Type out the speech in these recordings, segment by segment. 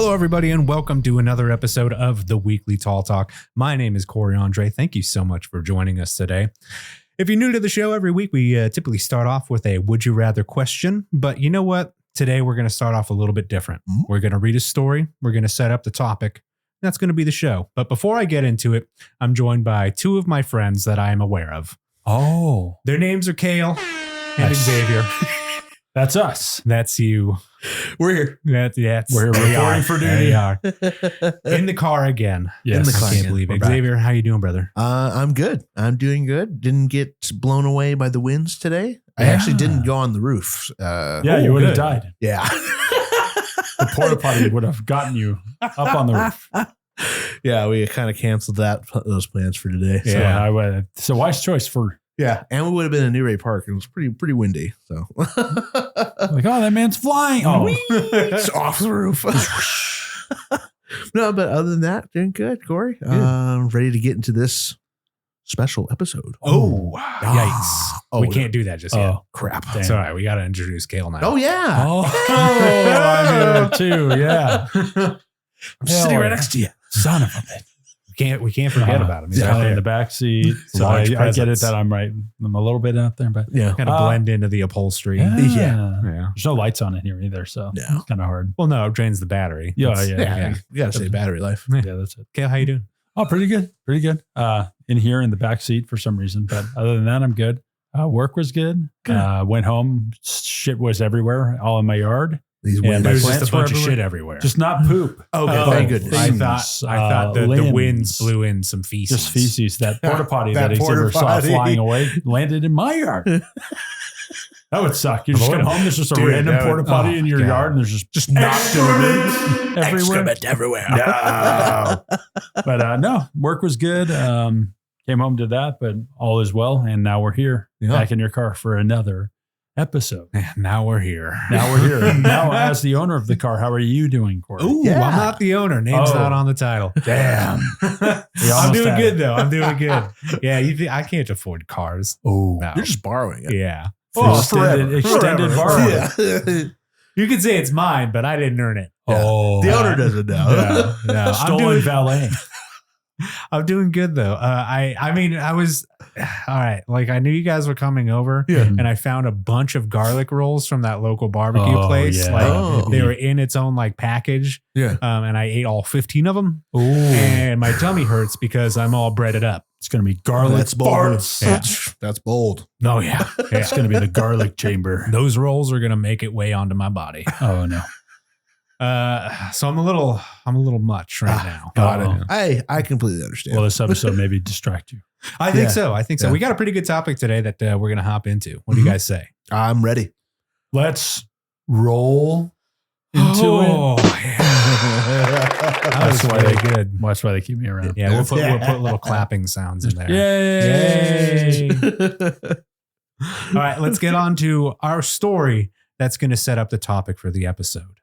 Hello, everybody, and welcome to another episode of the Weekly Tall Talk. My name is Corey Andre. Thank you so much for joining us today. If you're new to the show, every week we typically start off with a would you rather question. But you know what? Today we're going to start off a little bit different. We're going to read a story. We're going to set up the topic. That's going to be the show. But before I get into it, I'm joined by two of my friends that I am aware of. Oh. Their names are Cale and Xavier. That's us. That's you. We're here. We're reporting for duty. They are. In the car again. Yes. In the car I can't again. believe it. We're Xavier, how you doing, brother? I'm good. I'm doing good. Didn't get blown away by the winds today. I actually didn't go on the roof. You would have died. Yeah. The porta potty would have gotten you up on the roof. Yeah, we kind of canceled those plans for today. So I would. It's a wise choice for And we would have been in InterWave Park. It was pretty windy. So like, oh, that man's flying. Oh, it's off the roof. No, but other than that, doing good, Corey. Ready to get into this special episode. Yikes. We can't do that just yet. Oh, crap. It's all right. We got to introduce Cale now. Oh, yeah. I did it too. Yeah. I'm sitting right next to you. Son of a bitch. We can't forget about him. He's right in there. the back seat. So Large I get it presence. that I'm a little bit out there, but Yeah. Kind of blend into the upholstery. yeah. Yeah. There's no lights on it here either, so No. it's kind of hard. Well, no, it drains the battery. Yeah, That's- yeah. You got to say battery life. Yeah, that's it. Cale, how you doing? Oh, pretty good. Pretty good. In here in the back seat for some reason, but other than that, I'm good. Work was good. Went home. Shit was everywhere, all in my yard. These Yeah, winds. my There's plants just a bunch were of shit everywhere. everywhere. Just not poop. Okay, thank goodness. I things, thought the limbs. winds blew in some feces. Just feces. That porta potty That that Xavier saw porta-potty. flying away landed in my yard. That would suck. You just come home, there's just a Dude, random that would- porta potty in your God. yard, and there's just knocked everywhere. Excrement everywhere. No. But no, work was good. Came home to that, but all is well. And now we're here back in your car for another episode. Now we're here. Now we're here. Now, as the owner of the car, how are you doing, Corey? Ooh, Yeah. I'm not the owner. Name's Oh. not on the title. Damn. I'm doing had good it. though. I'm doing good. Yeah, I can't afford cars. Oh, No. You're just borrowing it. Yeah. extended borrow. Yeah. You could say it's mine, but I didn't earn it. Oh, The owner doesn't know. No, stolen valet. I'm doing good though. I mean, I was all right. Like I knew you guys were coming over, Yeah. and I found a bunch of garlic rolls from that local barbecue Oh, place. yeah. Like Oh. they were in its own like package, Yeah. and I ate all 15 of them, Ooh, and my tummy hurts because I'm all breaded up. it's gonna be garlic That's bold. farts. Yeah. That's bold. Oh yeah, It's gonna be the garlic chamber. Those rolls are gonna make it way onto my body. Oh no. So I'm a little much right now. Got Uh-oh. it. I completely understand. Well, this episode maybe distract you. I think Yeah. so. I think so. Yeah. We got a pretty good topic today that we're gonna hop into. What do you guys say? I'm ready. Let's roll into Oh, it. yeah. That was really good. Well, that's why they keep me around. Yeah, we'll put little clapping sounds in there. Yay! All right, let's get on to our story that's going to set up the topic for the episode.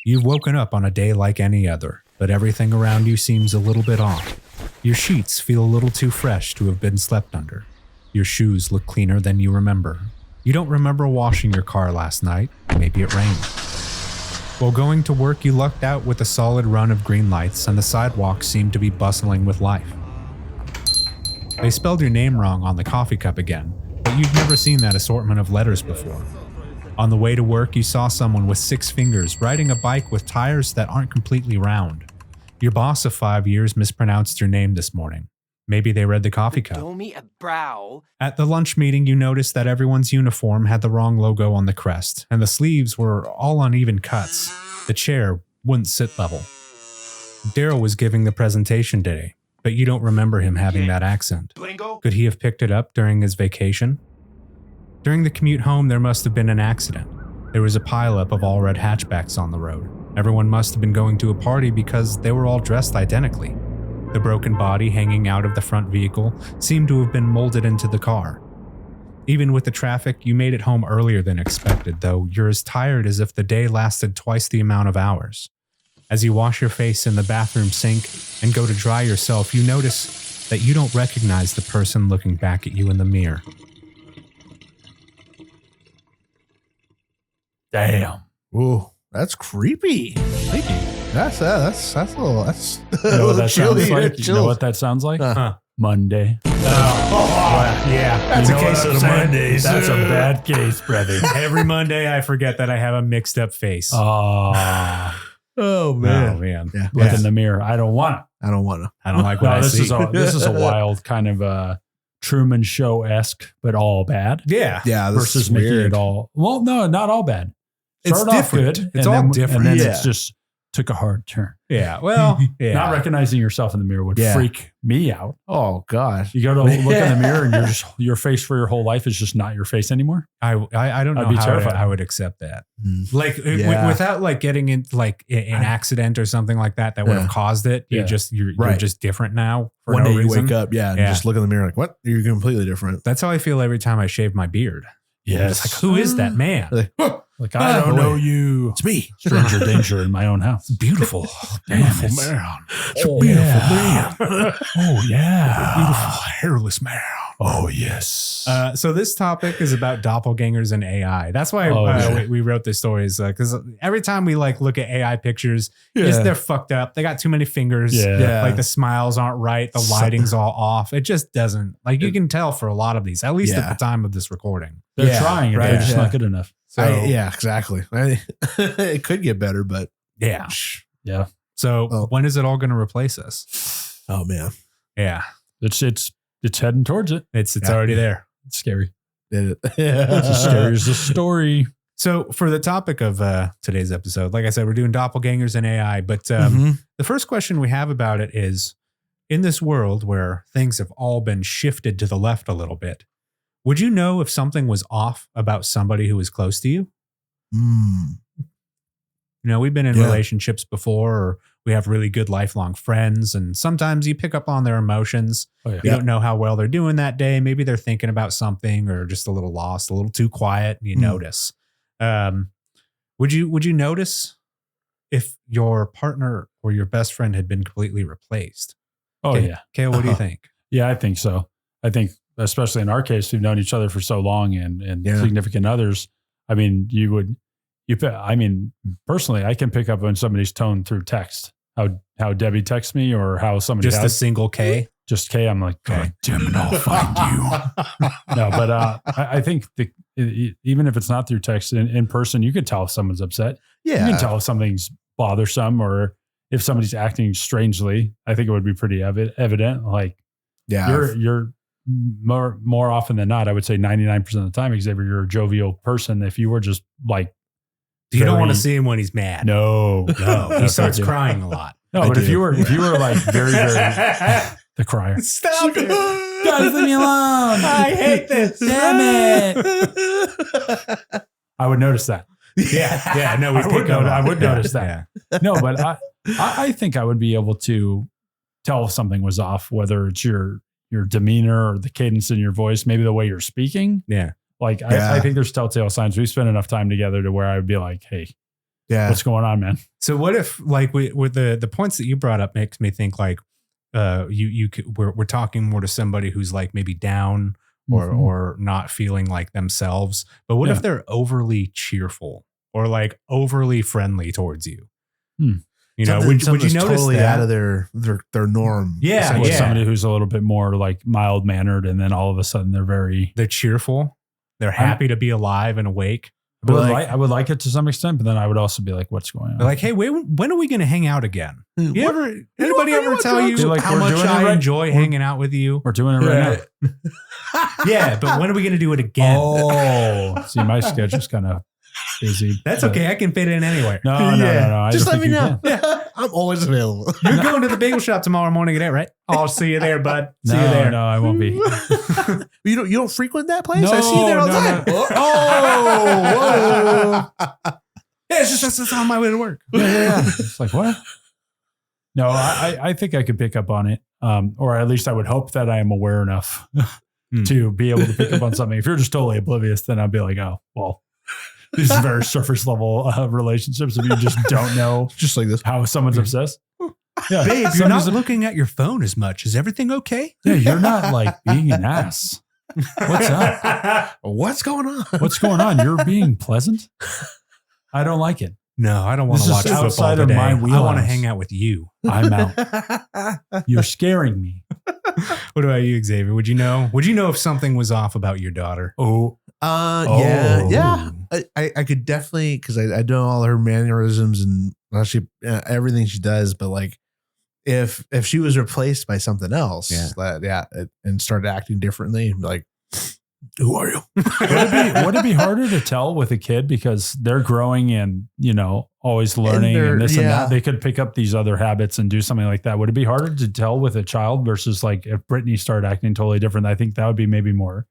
You've woken up on a day like any other, but everything around you seems a little bit off. Your sheets feel a little too fresh to have been slept under. Your shoes look cleaner than you remember. You don't remember washing your car last night. Maybe it rained. While going to work, you lucked out with a solid run of green lights, and the sidewalks seemed to be bustling with life. They spelled your name wrong on the coffee cup again, but you'd never seen that assortment of letters before. On the way to work, you saw someone with 6 fingers riding a bike with tires that aren't completely round. Your boss of 5 years mispronounced your name this morning. Maybe they read the coffee cup. At the lunch meeting, you noticed that everyone's uniform had the wrong logo on the crest, and the sleeves were all uneven cuts. The chair wouldn't sit level. Daryl was giving the presentation today, but you don't remember him having that accent. Could he have picked it up during his vacation? During the commute home, there must have been an accident. There was a pileup of all red hatchbacks on the road. Everyone must have been going to a party because they were all dressed identically. The broken body hanging out of the front vehicle seemed to have been molded into the car. Even with the traffic, you made it home earlier than expected, though you're as tired as if the day lasted twice the amount of hours. As you wash your face in the bathroom sink and go to dry yourself, you notice that you don't recognize the person looking back at you in the mirror. Damn. Ooh, that's creepy. Thank you. That's a little. That's You know what that chilly. sounds like? You Chills. know what that sounds like? Huh. Monday. Yeah. That's You a know case what of I'm the saying? Mondays. That's a bad case, brother. Every Monday, I forget that I have a mixed up face. Oh, Oh man. Yeah. look Yeah. in the mirror. I don't want it. I don't want to. I don't like what No, I this see. is a wild kind of Truman Show-esque, but all bad. Yeah. Yeah. This Versus is making weird. it all. Well, no, not all bad. It's Started off different. good. It's and all then, different. And then Yeah. it's just took a hard turn. Yeah. Well, yeah. Not recognizing yourself in the mirror would Yeah. freak me out. Oh gosh. You go to look in the mirror and your face for your whole life is just not your face anymore. I don't know I'd be how terrified. I would accept that. Mm. Like Yeah. without like getting in like an accident or something like that would Yeah. have caused it. Yeah. You're Right. just different now. For One no day you reason. wake up, and Yeah. just look in the mirror like, what? You're completely different. That's how I feel every time I shave my beard. Yes. It's like, who is that man? Like, oh, Like, I don't know you. it's me. Stranger danger in my own house. Beautiful. Beautiful Damn, man. It's Oh, a beautiful yeah. man. Oh, yeah. Beautiful hairless man. Oh, yes. So this topic is about doppelgangers and AI. That's why yeah. we wrote this story, is because every time we like look at AI pictures, they're fucked up. They got too many fingers. Yeah. Like the smiles aren't right. The lighting's all off. It just doesn't, like, you can tell for a lot of these, at least at the time of this recording. They're Yeah, trying it. right, They're just yeah. not good enough. So yeah, exactly. It could get better, but yeah. Yeah. So Oh. when is it all going to replace us? oh man, Yeah. It's heading towards it. It's Yeah. already there. It's scary. did it? It's as scary as the story. So for the topic of today's episode, like I said, we're doing doppelgangers and AI, but Mhm. the first question we have about it is, in this world where things have all been shifted to the left a little bit, would you know if something was off about somebody who was close to you? Mm. You know, we've been in Yeah. relationships before, or we have really good lifelong friends, and sometimes you pick up on their emotions. Oh, yeah. You don't know how well they're doing that day. Maybe they're thinking about something, or just a little lost, a little too quiet, and you notice. Would you notice if your partner or your best friend had been completely replaced? Oh, yeah. Cale, what do you think? Yeah, I think so. I think, especially in our case, we've known each other for so long and Yeah. significant others. I mean, personally, I can pick up on somebody's tone through text. How Debbie texts me, or how somebody Just a single K? just K. I'm like, God damn it, I'll find you. No, but I think even if it's not through text, in person, you could tell if someone's upset. Yeah. You can tell if something's bothersome or if somebody's acting strangely. I think it would be pretty evident. Like, Yeah. you're more often than not, I would say 99% of the time, Xavier, you're a jovial person. If you were just like, You don't very- want to see him when he's mad. no, He starts crying a lot. No, I but if do. you were like very, very the crier. Stop it. Guys, leave me alone. I hate this. Damn it. I would notice that. Yeah. No, we I would pick up notice- on I it. would notice that. Yeah. No, but I think I would be able to tell if something was off, whether it's your demeanor or the cadence in your voice, maybe the way you're speaking. Yeah. Like, Yeah. I think there's telltale signs. We spend enough time together to where I would be like, hey, Yeah. what's going on, man? So what if, like, with the points that you brought up makes me think like, we're talking more to somebody who's like maybe down or Mhm. or not feeling like themselves. But what Yeah. if they're overly cheerful or like overly friendly towards you? Hmm. You know, Something would you that's notice totally that? out of their norm? Yeah, essentially. With somebody who's a little bit more like mild mannered, and then all of a sudden they're very. They're cheerful. They're happy to be alive and awake. I would like it to some extent, but then I would also be like, "What's going on?" They're like, hey, when are we going to hang out again? What? Anybody want ever tell drugs? you Like, how we're much doing it I right- enjoy hanging out with you? We're doing it right now. Yeah, but when are we going to do it again? Oh, see, my schedule's kind of busy. That's but- okay. I can fit in anywhere. No. I Just don't let me think you know. can. I'm always available. You're going to the bagel shop tomorrow morning at 8, right? I'll see you there, bud. See you there. No, I won't be. You don't frequent that place? No, I see you there all the no, time. no. Oh, whoa. Yeah, it's just that's on my way to work. Yeah. It's like, what? No, I think I could pick up on it. Or at least I would hope that I am aware enough to be able to pick up on something. If you're just totally oblivious, then I'd be like, oh, well, these are very surface level relationships. If you just don't know Just like this. how someone's obsessed. Yeah. Babe, you're Somebody's not looking at your phone as much. Is everything okay? Yeah, you're not like being an ass. What's up? What's going on? What's going on? You're being pleasant? I don't like it. No, I don't want This to is watch football outside of today. my I want to wheelhouse. hang out with you. I'm out. You're scaring me. What about you, Xavier? Would you know if something was off about your daughter? Oh, Yeah. I could definitely, because I know all her mannerisms and everything she does, but like if she was replaced by something else, and started acting differently, like, who are you? would it be harder to tell with a kid because they're growing and, always learning and this and that? They could pick up these other habits and do something like that. Would it be harder to tell with a child versus like if Brittany started acting totally different? I think that would be maybe more.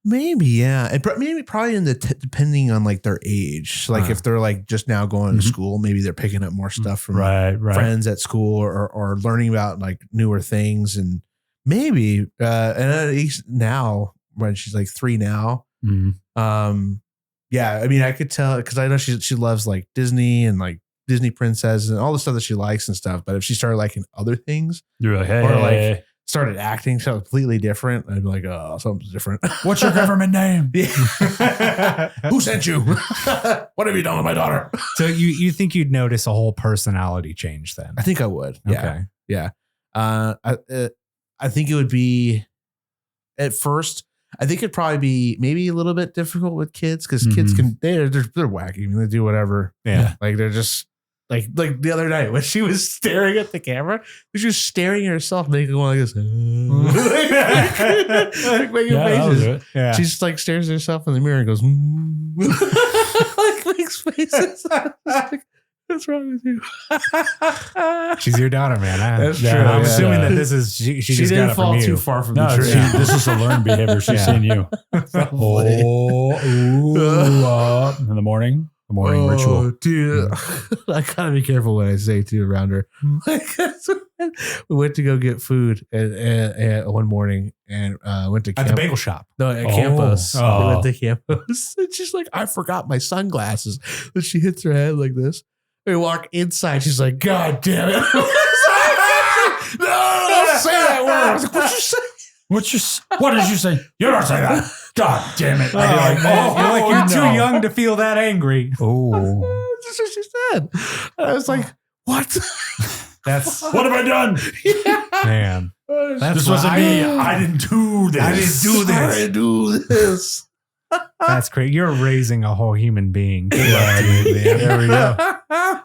Maybe, yeah. And maybe probably depending on like their age. Like if they're like just now going to school, maybe they're picking up more stuff from friends at school or learning about like newer things. And maybe, and at least now when she's like 3 now, yeah, I mean, I could tell because I know she loves like Disney and like Disney princess and all the stuff that she likes and stuff. But if she started liking other things, you're like, hey, or like started acting so completely different, I'd be like, oh, something's different. What's your government name? Who sent you? What have you done with my daughter? So you think you'd notice a whole personality change then? I think I would. Yeah. Okay. Yeah. I think it would be at first. I think it'd probably be maybe a little bit difficult with kids because kids they're wacky. I mean, they do whatever. Yeah. Like they're just like the other night when she was staring at the camera, she was staring at herself, making one like this, like making faces. Yeah. She just like stares at herself in the mirror and goes, like makes faces. Like, what's wrong with you? She's your daughter, man. That's true. I'm assuming that this is she just didn't got it fall from you. too far from the No, tree. this is a learned behavior. She's seen you. In the morning. The morning ritual. Dude, I gotta be careful what I say too around her. We went to go get food one morning and went to At the bagel shop. No, at Campos. We went to Campos. And she's like, I forgot my sunglasses. And she hits her head like this. We walk inside. She's like, God damn it. No, don't say that word. I was like, what'd you say? What did you say? You don't say that. God damn it. You're too young to feel that angry. Oh. That's what she said. And I was like, what? What have I done? Man. This wasn't me. I didn't do this. I didn't do this. That's great. You're raising a whole human being. There we go.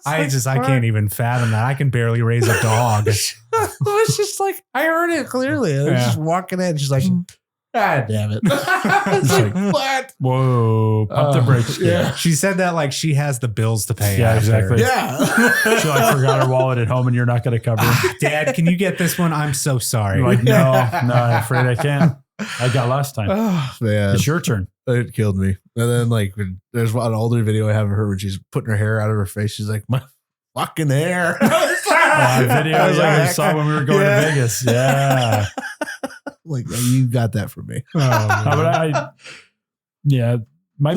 I can't even fathom that. I can barely raise a dog. It was just like, I heard it clearly. I was just walking in. She's like, God damn it. It's like, what? Whoa. Pump the brakes. Yeah. She said that like she has the bills to pay. Yeah, after. exactly. Yeah. She like forgot her wallet at home and you're not going to cover it. Dad, can you get this one? I'm so sorry. You're like, no, I'm afraid I can't. I got last time. Oh, man. It's your turn. It killed me. And then like there's an older video I have of her when she's putting her hair out of her face. She's like, my fucking hair. Video I saw when we were going to Vegas. Yeah. Like, you got that from me. Might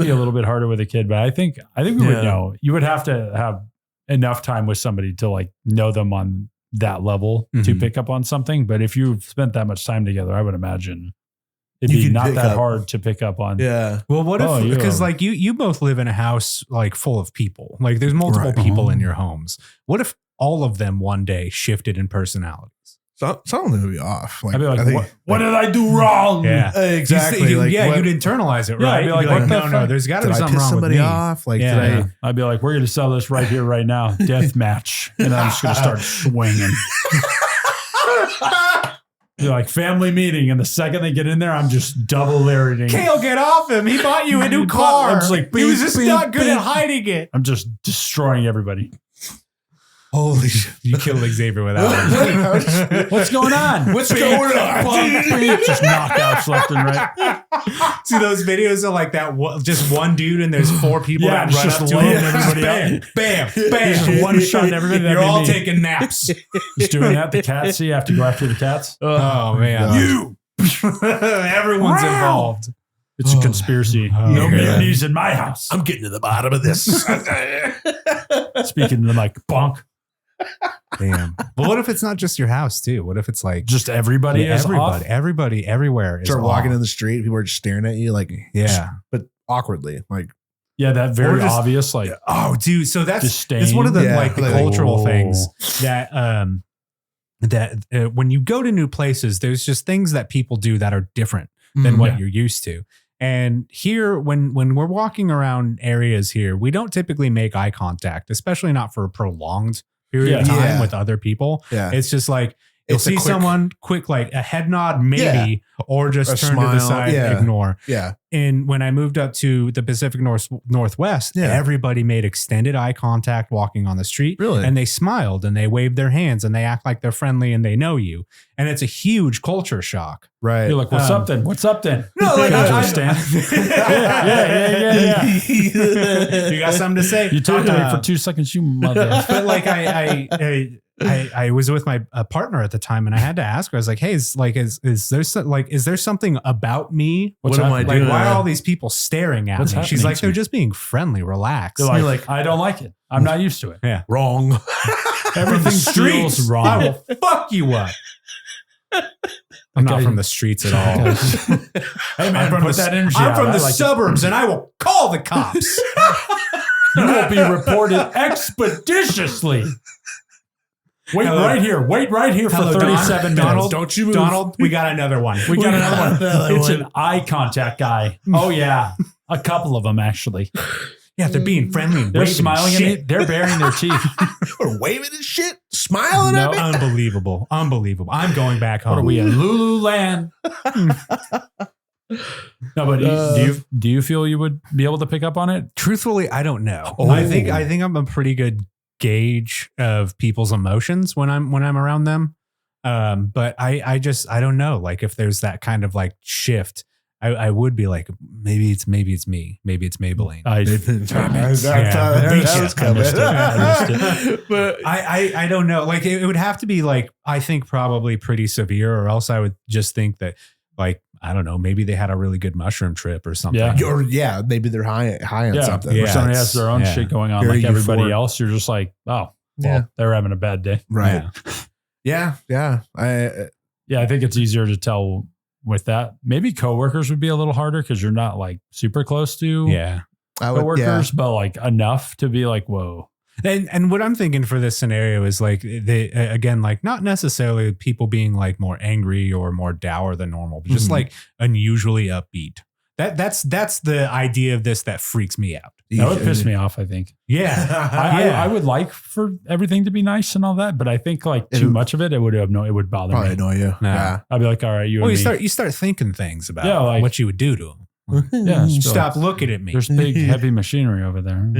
be a little bit harder with a kid, but I think we would know. You would have to have enough time with somebody to like know them on that level to pick up on something. But if you've spent that much time together, I would imagine it'd be not that hard to pick up on. Yeah. Well, what if, because like you both live in a house like full of people, like there's multiple people in your homes. What if all of them one day shifted in personalities? Some of them would be off. Like, I'd be like, what did I do wrong? Yeah, exactly. You'd internalize it, right? I'd be like, no, there's got to be something piss wrong somebody with me. off? Like, I'd be like, we're going to sell this right here, right now. Death match. And I'm just going to start swinging. You're like, family meeting. And the second they get in there, I'm just double lariating. Cale, get off him. He bought you a new car. I'm just like, he was just not good at hiding it. I'm just destroying everybody. Holy shit. You killed Xavier with that one. What's going on? What's going on? Just knockouts left and right. See those videos of like that, just one dude and there's 4 people that run just up to laying him. everybody Bam, bam, bam. Just one shot and everybody. You're all taking naps. Just doing that. The cats. You have to go after the cats. Oh man. You. Everyone's involved. It's a conspiracy. No mutinies in my house. I'm getting to the bottom of this. Speaking to them like bonk. Damn. But what if it's not just your house too? What if it's like just everybody is off? Everybody everywhere is Start off. walking in the street, people are just staring at you like, yeah, but awkwardly, like, Yeah, that very obvious, like, oh, dude. So that's disdain. it's one of the like the cultural oh. things that when you go to new places, there's just things that people do that are different than what you're used to. And here, when we're walking around areas here, we don't typically make eye contact, especially not for a prolonged period of time with other people. Yeah. It's just like you'll see someone quick, like a head nod, maybe, or just turn smile, to the side, ignore. Yeah. And when I moved up to the Pacific Northwest, everybody made extended eye contact walking on the street. Really? And they smiled and they waved their hands and they act like they're friendly and they know you. And it's a huge culture shock. Right. You're like, what's up then? What's up then? No, like, I understand. yeah. You got something to say? You talked to me for 2 seconds, you mother. But like I was with my partner at the time, and I had to ask her. I was like, "Hey, is there something about me? What am I doing? Why are all these people staring at me?" She's like, "They're just being friendly, relax." You're like, I don't like it. I'm not used to it. Yeah, wrong. Everything feels wrong. I will fuck you up. I'm not from the streets at all. Hey man, I'm from the suburbs, and I will call the cops. You will be reported expeditiously. Wait right here for 37 minutes. Donald, don't you move. Donald, we got another one. It's an eye contact guy. Oh, yeah. A couple of them, actually. Yeah, they're being friendly. They're smiling at me. They're baring their teeth. Or waving and shit. Smiling at me. Unbelievable. I'm going back home. What are we in Lululand? No, but do you feel you would be able to pick up on it? Truthfully, I don't know. I think I'm a pretty good gauge of people's emotions when I'm around them. But I don't know. Like if there's that kind of like shift, I would be like, maybe it's me. Maybe it's Maybelline. That was coming. But I don't know. Like it would have to be like, I think probably pretty severe, or else I would just think that like, I don't know, maybe they had a really good mushroom trip or something. Yeah. Maybe they're high on something. Or somebody has their own shit going on like everybody else. You're just like, oh, well, they're having a bad day. Right. Yeah. I think it's easier to tell with that. Maybe coworkers would be a little harder because you're not like super close to coworkers, but like enough to be like, whoa. And what I'm thinking for this scenario is like they again, like not necessarily people being like more angry or more dour than normal, but just like unusually upbeat. That's the idea of this that freaks me out. That would piss me off, I think. Yeah. I would like for everything to be nice and all that, but I think like too much of it, it would bother me. Probably annoy you. Yeah. I'd be like, all right, you start thinking things about what you would do to them. Stop looking at me. There's big heavy machinery over there.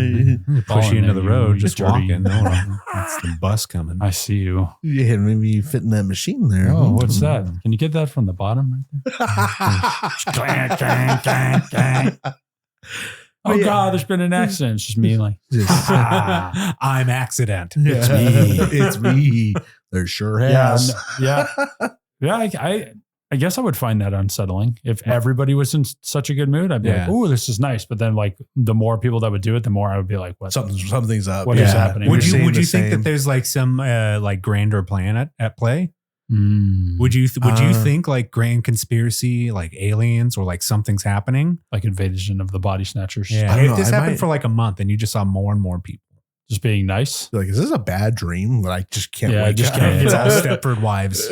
Push you into the road, just walking. It's the bus coming. I see you. Yeah, maybe you fit in that machine there. Oh, what's that? Can you get that from the bottom right there? Oh God, there's been an accident. It's just me like, I'm accident. It's me. There sure has. Yeah. I guess I would find that unsettling. If everybody was in such a good mood, I'd be like, "Oh, this is nice." But then, like, the more people that would do it, the more I would be like, "What? Something's up. What is happening?" Would you think that there's like some like grander plan at play? Would you think like grand conspiracy, like aliens, or like something's happening, like invasion of the body snatchers? Yeah. If this happened for like a month and you just saw more and more people just being nice, like, is this a bad dream that I just can't? Yeah, I just can't. It's all Stepford Wives.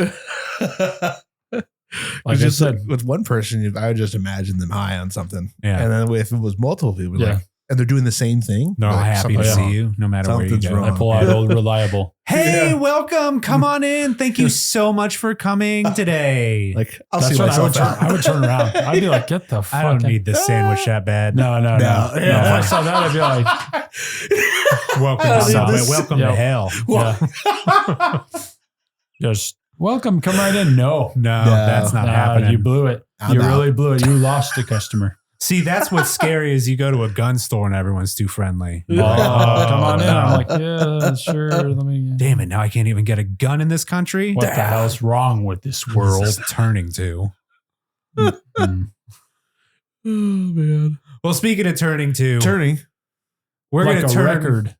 Like I said, with one person, I would just imagine them high on something. Yeah. And then if it was multiple people, like, and they're doing the same thing, they're all happy to see you, no matter where you go. I pull out old reliable. Hey, welcome. Come on in. Thank you so much for coming today. Like, I'll see myself out. I would turn around. I'd be like, get the fuck. I don't need this sandwich that bad. No. Yeah. If I saw that, I'd be like, welcome to hell. Yeah. Just welcome. Come right in. No, that's not happening. You blew it. You really blew it. You lost a customer. See, that's what's scary is you go to a gun store and everyone's too friendly. Come on in. I'm like, yeah, sure. Damn it. Now I can't even get a gun in this country. What the hell's wrong with this world? This is turning to. Oh, man. Well, speaking of turning, we're like going to turn record.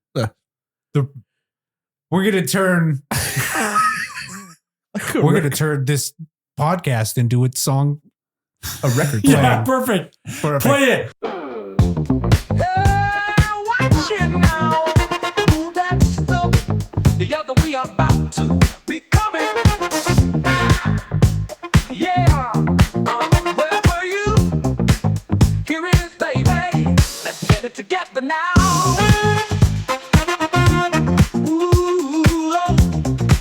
We're going to turn. We're going to turn this podcast into its song. A record. Yeah, perfect. Play it. we are about to be coming. Yeah, where were you? Here it is, baby. Let's get it together now. Ooh,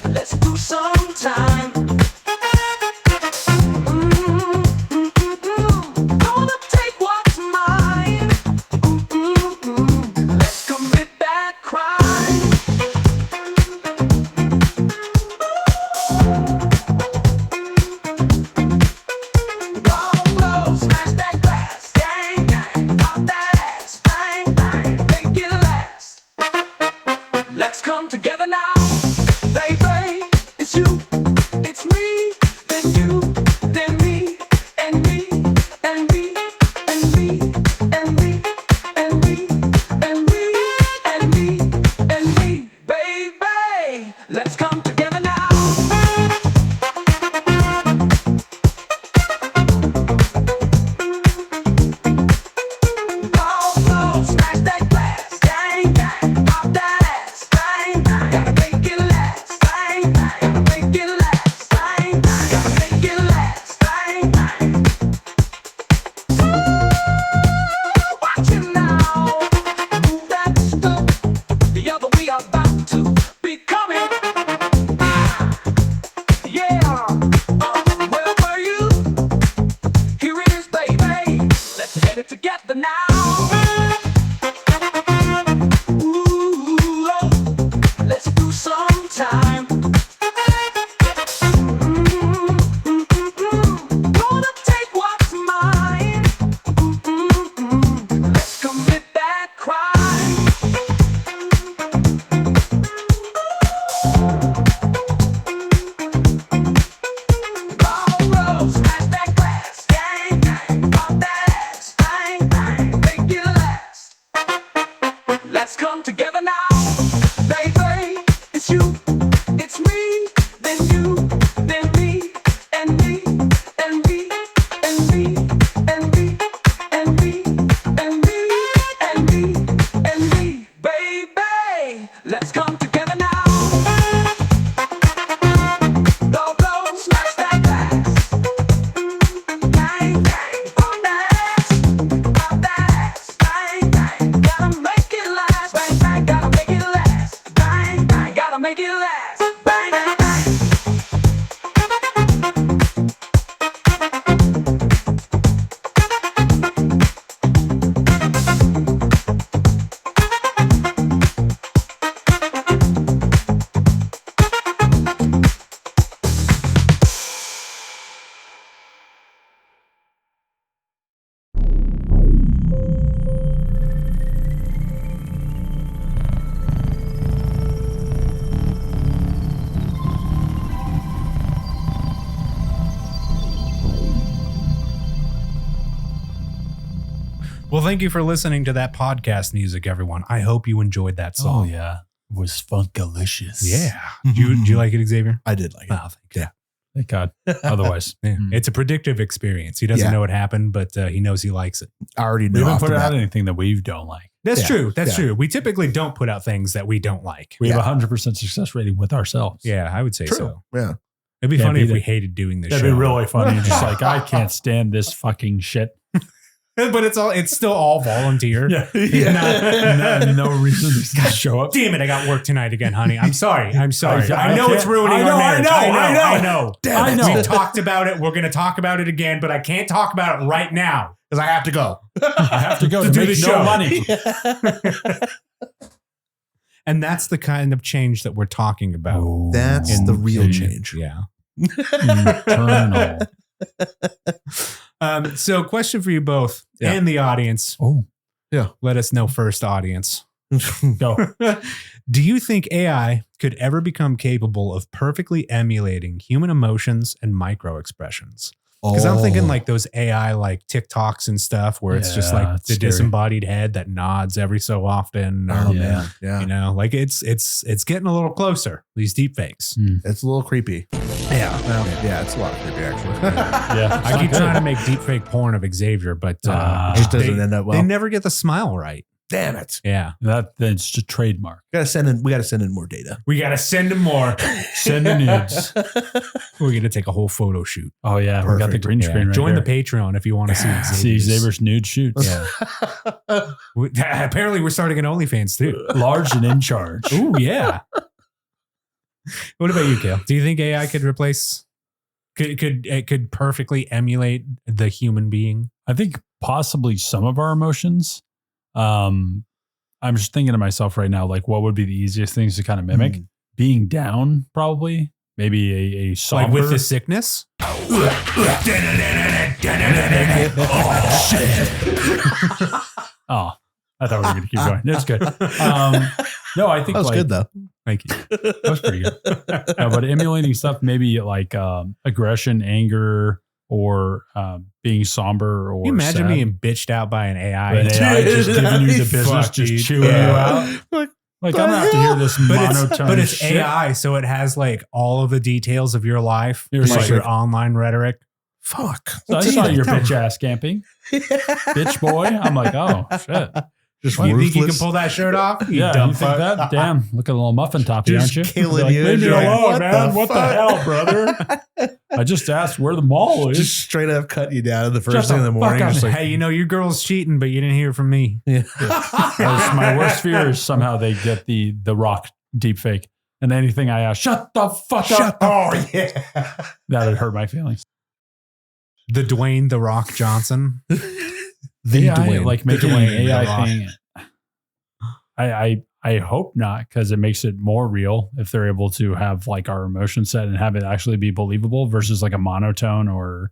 let's do some time. Gonna take what's mine. Let's commit that crime. Go, smash that glass. Gang, gang, pop that ass. Bang, bang, make it last. Let's come together now. Baby, it's you, it's me, then you, then me, and me, and me, and me, and me, and me, and me, and me, and me, baby. Let's come together now. Go, smash that glass. Gang, gang, pop that ass. Bang, bang, gotta make it last. Bang, bang, gotta make it last. Bang, bang, gotta make it last. Bang, bang. Watch it now. Move that stuff. The other we are about to be coming. Yeah. Where were you? Here it is, baby. Let's get it together now. Ooh, let's do some time. Gonna take what's mine. Let's commit that crime. Roll, smash that glass. Gang, gang, pop that ass. Bang, bang, make it last. Let's come together now. Baby, it's you, it's me, then you, then me, and me, and me, and me, and me, and me, and me, and me, and me, baby. Let's come together now. Go, smash that glass. Bang, bang, pop that ass. Pop that ass. Bang, bang, gotta make it last. Bang, bang, gotta make it last. Bang, bang, gotta make it last. Bang, bang, bang. Well, thank you for listening to that podcast music, everyone. I hope you enjoyed that Oh song. yeah, it was funkalicious. Yeah. Did you like it, Xavier? I did like it. Oh, thank you. Yeah. Thank God. Otherwise, Yeah. It's a predictive experience. He doesn't Yeah. know what happened, but he knows he likes it. I already we knew. haven't off put the out bat. anything that we don't like. That's Yeah. true. That's Yeah. true. We typically don't put out things that we don't like. We have 100% success rating with ourselves. Yeah, I would say True. so. Yeah. It'd be Yeah, funny if beat we it. hated doing this That'd show. be really funny. Just like, I can't stand this fucking shit. But it's still all volunteer. Yeah. No reason to show up. Damn it, I got work tonight again, honey. I'm sorry. I I know it's can't- ruining I know, our marriage. I know. Damn I it. know. We talked about it. We're going to talk about it again, but I can't talk about it right now. Because I have to go. I have to go to do make the no show. money. And that's the kind of change that we're talking about. That's the real change. Yeah. Internal. So question for you both and the audience. Oh, Let us know first, audience. go. Do you think AI could ever become capable of perfectly emulating human emotions and micro expressions? Because I'm thinking like those AI like TikToks and stuff where it's just like it's the scary. disembodied head that nods every so often. Or, Oh man, yeah, you know, like it's getting a little closer. These deep fakes. it's a little creepy. Yeah. Well, yeah, it's a lot creepy actually. Yeah, I keep trying to make deep fake porn of Xavier, but It just doesn't end up well. they never get the smile right. Damn it. Yeah. That's just a trademark. We got to send in more data. We got to send them more. Send the nudes. We're going to take a whole photo shoot. Oh, yeah. We got the green screen right Join here. the Patreon if you want to see Xavier's nude shoots. Yeah. Apparently, we're starting an OnlyFans too. Large and in charge. Oh, yeah. What about you, Cale? Do you think AI could replace, could perfectly emulate the human being? I think possibly some of our emotions. I'm just thinking to myself right now, like, what would be the easiest things to kind of mimic? Being down, probably. Maybe a somber. Like with the sickness? Oh, I thought we were going to keep going. It's good. No, I think that was good though. Thank you. That was pretty good. No, but emulating stuff, maybe like aggression, anger, or being somber, or Can you imagine sad. being bitched out by an AI? An AI just giving you the business, Fuck, just dude. chewing you out. Like, I'm gonna have to hear this monotone. But it's shit. AI, so it has like all of the details of your life, You're like like- your online rhetoric. Fuck. So I saw your bitch ass camping, bitch boy. I'm like, oh shit. Just You think you can ruthless. pull that shirt off? You Yeah, dumb you think fuck. that? Damn, look at a little muffin toppy, aren't Just you? killing Like, you. leave me You're like, alone, what man. the What the fuck? hell, brother? I just asked where the mall is. Just straight up cut you down the first Shut thing in the the fuck morning. up. Just like, Hey, you know your girl's cheating, but you didn't hear from me. My worst fear is somehow they get the Rock deep fake. And anything I ask, shut the fuck up. oh yeah. That would hurt my feelings. The Dwayne The Rock Johnson. The AI, Dwayne. like The making an Dwayne The AI Rock. thing. I hope not, because it makes it more real if they're able to have like our emotion set and have it actually be believable versus like a monotone or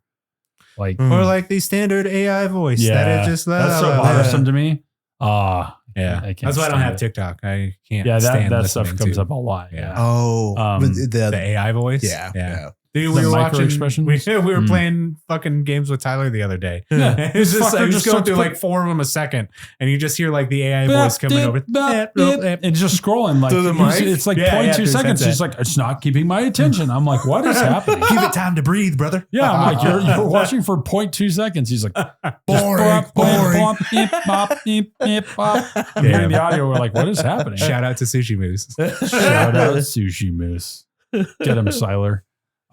like Or like the standard AI voice. That it just that's so bothersome to me. I can't That's why I don't stand have it. TikTok. I can't. Yeah, stand that stuff listening comes to. up a lot. Yeah. Oh, The AI voice. yeah. Dude, The we were micro watching. expressions? We were playing fucking games with Tyler the other day. Yeah. It's just Fucker like, just going starts through put- like 4 of them a second, and you just hear like the AI voice coming over. It's just scrolling like Through the mic? it's like Yeah, 0.2 through the seconds. headset. He's like, it's not keeping my attention. I'm like, what is happening? Give it time to breathe, brother. Yeah, I'm like, you're watching for 0.2 seconds. He's like, Boring, boring. I'm hearing the audio. We're like, what is happening? Shout out to Sushi Moose. Shout out Sushi Moose. Get him, Siler.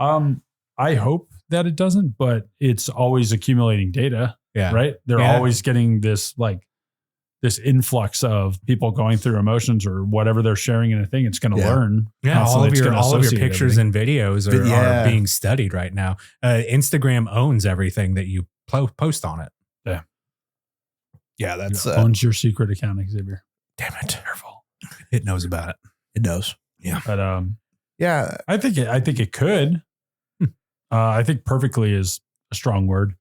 I hope that it doesn't, but it's always accumulating data, Yeah. right? They're Yeah. always getting this influx of people going through emotions or whatever they're sharing in a thing. It's going to Yeah. learn. Yeah, constantly. It's gonna all of your associate pictures everything. and videos are, Yeah. are being studied right now. Instagram owns everything that you post on it. Yeah, that's owns your secret account, Xavier. Damn it. Careful. It knows about it. it knows. But Yeah. I think it could. I think perfectly is a strong word.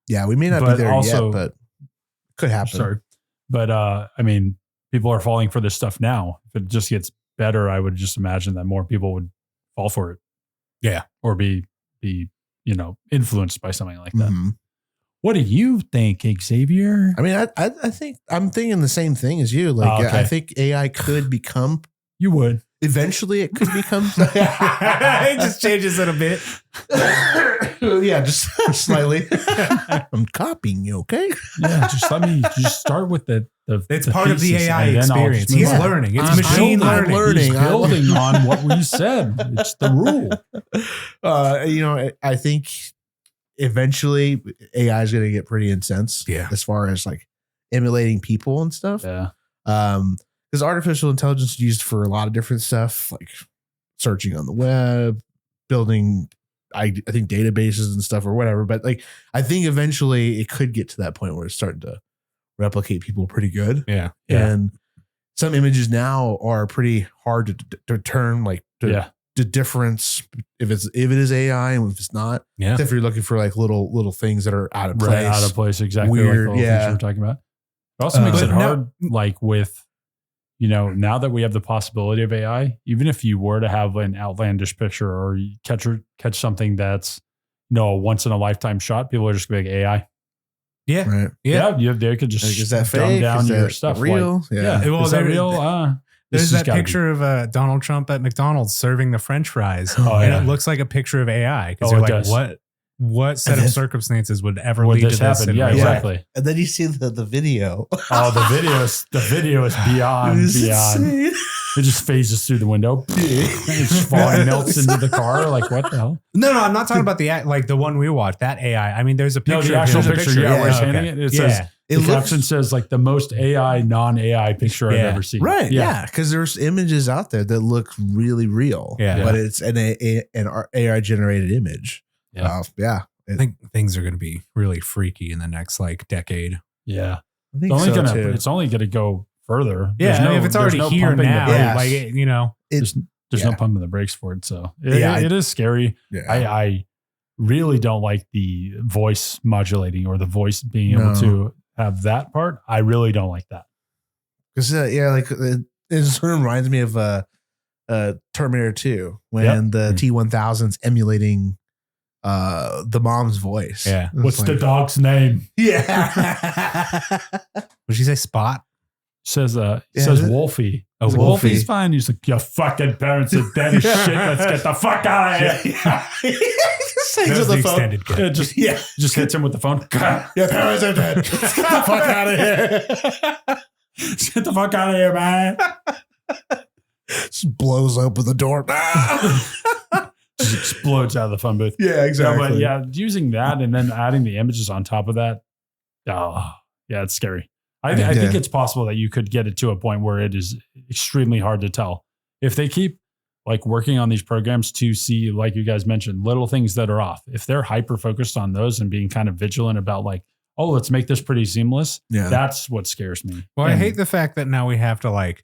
Yeah, we may not be But there also- yet, but could happen. Sorry. But I mean, people are falling for this stuff now. If it just gets better, I would just imagine that more people would fall for it. Yeah. Or be influenced by something like that. Mhm. What do you think, Xavier? I mean, I think I'm thinking the same thing as you. Like, Oh, okay. I think AI could become You would. eventually. It could become. It just changes it a bit. Yeah, just slightly. I'm copying you, okay? Yeah, just let me just start with the It's the part of the thesis, AI and then I'll experience. just move He's on. learning. It's I'm machine building. learning. He's building on what we said. It's the rule. I think eventually AI is going to get pretty intense. Yeah. As far as like emulating people and stuff. Yeah. Because artificial intelligence is used for a lot of different stuff, like searching on the web, building, I think databases and stuff or whatever. But like, I think eventually it could get to that point where it's starting to replicate people pretty good. Yeah. Yeah. And some images now are pretty hard to determine, like the difference if it is AI and if it's not. Yeah. If you're looking for like little things that are out of place. Right, out of place, exactly. Weird, like the little yeah. things we're talking about. It also makes But it no- hard, like with, now that we have the possibility of AI, even if you were to have an outlandish picture or you catch something that's a once in a lifetime shot, people are just gonna be like AI. Yeah. Right. Yeah. They could just Like, is that dumb fake? down Is your that stuff. real? Like, Yeah. Well, is that there- real? There's This has that gotta be- picture of Donald Trump at McDonald's serving the French fries, Oh, and yeah. it looks like a picture of AI. Because Oh, you're it like, does. what set of circumstances would ever Would lead this to this? happen? Yeah, real life? exactly. And then you see the video. Oh, the video is beyond. Insane. It just phases through the window. It just falling, melts into the car. Like, what the hell? No, I'm not talking about the one we watched. That AI. I mean, there's a picture. No, the actual of him. picture. Yeah, where he's okay. handing it. It says, the caption says like the most AI, non-AI picture I've ever seen. Right. Yeah. Because there's images out there that look really real. Yeah. But it's an AI generated image. Yeah. I think things are going to be really freaky in the next like decade. Yeah. I think It's only gonna go further. Yeah. If it's already here now, like, you know, there's no pumping the brakes for it. So it is scary. Yeah. I really don't like the voice modulating or the voice being able to have that part. I really don't like that. Because it sort of reminds me of Terminator 2 when the T-1000's emulating the mom's voice. Yeah. What's the dog's name? Yeah. Would she say Spot? Says Wolfie. Oh, Wolfie. Wolfie. Wolfie's fine. He's like, your fucking parents are dead as shit. Let's get the fuck out of here. Just That hangs was up the the phone. extended cut. Just hits him with the phone. Your parents are dead. Let's get the fuck out of here. Just get the fuck out of here, man. Just blows open the door. Just explodes out of the phone booth. Yeah, exactly. No, but yeah, using that and then adding the images on top of that. Oh, yeah, it's scary. I think it's possible that you could get it to a point where it is extremely hard to tell. If they keep like working on these programs to see, like you guys mentioned, little things that are off. If they're hyper focused on those and being kind of vigilant about like, oh, let's make this pretty seamless. Yeah. That's what scares me. Well, I hate the fact that now we have to like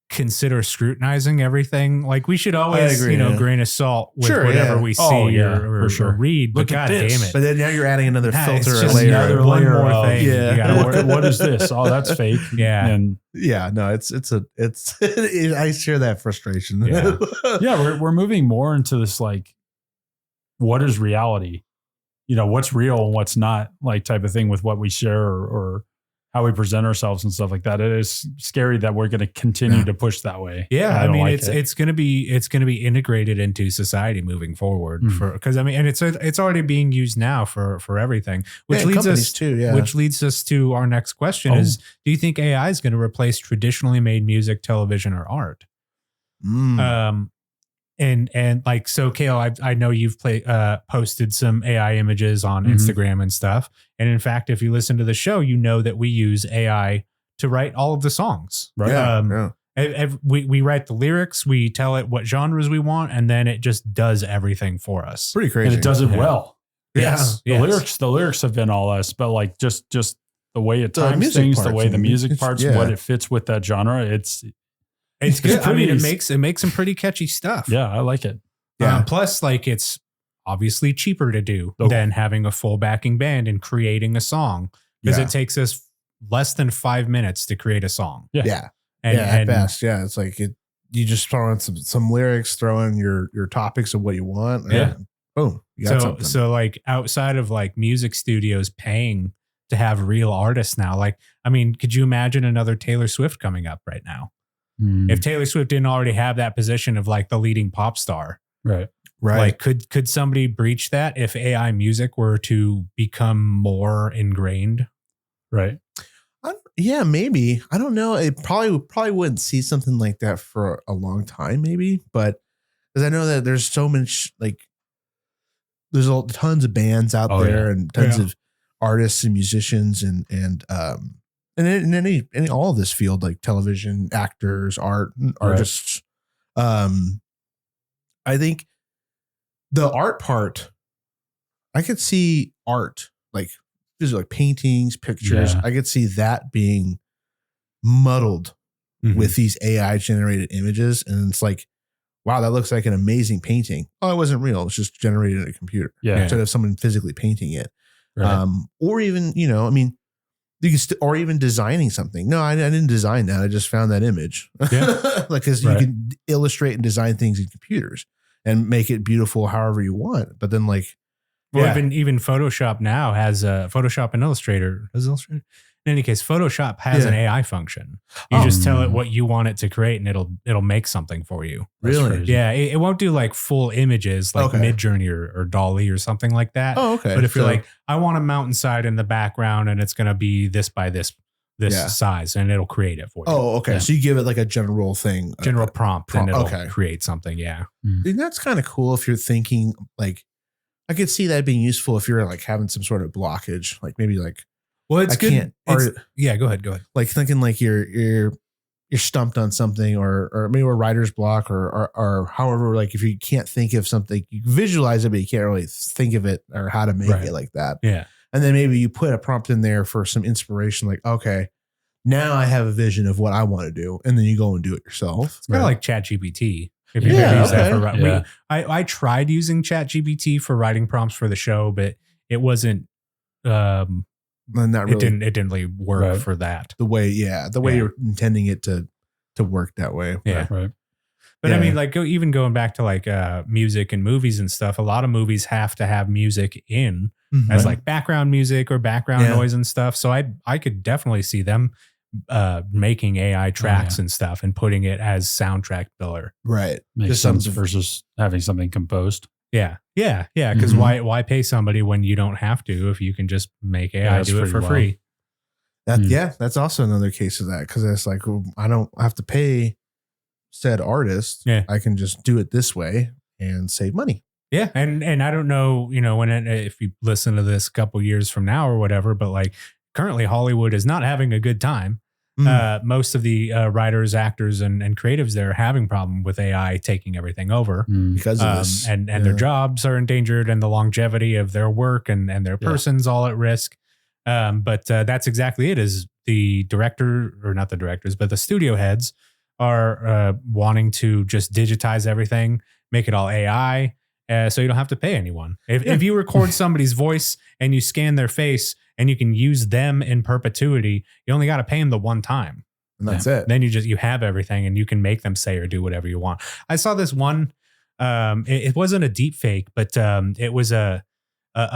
consider scrutinizing everything. Like we should always, grain of salt with whatever we see or read. But Look God at this. damn it. But then now you're adding another filter it's just layer. another One layer more of, thing. Yeah. You gotta what is this? Oh, that's fake. Yeah. And Yeah, no, it's I share that frustration. Yeah. yeah, we're moving more into this like, what is reality? What's real and what's not, like type of thing with what we share or how we present ourselves and stuff like that. It is scary that we're going to continue to push that way. Yeah, I mean, it's going to be integrated into society moving forward. Because it's already being used now for everything, which leads us which leads us to our next question: is do you think AI is going to replace traditionally made music, television, or art? And like, so Cale, I know you've posted some AI images on Instagram and stuff. And in fact, if you listen to the show, you know that we use AI to write all of the songs. Right. We write the lyrics, we tell it what genres we want, and then it just does everything for us. Pretty crazy. And it does it well. Yes. The lyrics have been all us, but like just the way it times things, the way the music parts, what it fits with that genre. It's good. I mean, it makes some pretty catchy stuff. Yeah, I like it. Yeah. Plus, like, it's obviously cheaper to do than having a full backing band and creating a song, because it takes us less than 5 minutes to create a song. Yeah. And at best. Yeah. It's like you just throw in some lyrics, throw in your topics of what you want. And boom. You got something. So like outside of like music studios paying to have real artists now, like, I mean, could you imagine another Taylor Swift coming up right now? If Taylor Swift didn't already have that position of like the leading pop star, right? Like, could somebody breach that if AI music were to become more ingrained? Right. Yeah, maybe. I don't know. It probably wouldn't see something like that for a long time, maybe. But because I know that there's so much, like, there's tons of bands out there and tons of artists and musicians and in any all of this field, like television, actors, artists. I think the art part, I could see art, like these are like paintings, pictures. I could see that being muddled with these AI generated images. And it's like, wow, that looks like an amazing painting. Oh, it wasn't real. It's just generated in a computer instead of someone physically painting it. Right. Or even, I mean, you can or even designing something. No, I didn't design that. I just found that image. Yeah. Like, cause you can illustrate and design things in computers and make it beautiful however you want. But then like Well, even Photoshop now has Photoshop and Illustrator. Does Illustrator? In any case, Photoshop has an AI function. You just tell it what you want it to create, and it'll make something for you. Really? Yeah, it won't do like full images like Midjourney or DALL-E or something like that. Oh, okay. But if you're like, I want a mountainside in the background, and it's going to be this by this size, and it'll create it for you. Oh, okay. Yeah. So you give it like a general thing, general prompt, and it'll create something. Yeah, and that's kind of cool if you're thinking like. I could see that being useful if you're like having some sort of blockage, like maybe like. Well, it's good. Yeah, go ahead. Like thinking like you're stumped on something, or maybe a writer's block, or however. Like if you can't think of something, you visualize it, but you can't really think of it or how to make it like that. Yeah, and then maybe you put a prompt in there for some inspiration. Like, okay, now I have a vision of what I want to do, and then you go and do it yourself. It's kind of like ChatGPT. If you use that for writing, I tried using ChatGPT for writing prompts for the show, but it wasn't. Not really. It didn't really work for that. The way you're intending it to work that way. Yeah. Right. But I mean, like even going back to like music and movies and stuff, a lot of movies have to have music in as like background music or background noise and stuff. So I could definitely see them making AI tracks and stuff and putting it as soundtrack filler. Right. Makes sense versus having something composed. Yeah. Because why pay somebody when you don't have to if you can just make AI do it for free? That's also another case of that, because it's like I don't have to pay said artist. Yeah, I can just do it this way and save money. Yeah, and I don't know, if you listen to this a couple years from now or whatever, but like currently Hollywood is not having a good time. Most of the writers, actors, and creatives there are having problem with AI taking everything over because of this, and their jobs are endangered, and the longevity of their work and their person's all at risk. But that's exactly it. Is the director, or not the directors, but the studio heads are wanting to just digitize everything, make it all AI, so you don't have to pay anyone. If you record somebody's voice and you scan their face, and you can use them in perpetuity, you only got to pay them the one time. And that's it. Then you have everything, and you can make them say or do whatever you want. I saw this one, it wasn't a deep fake, but it was a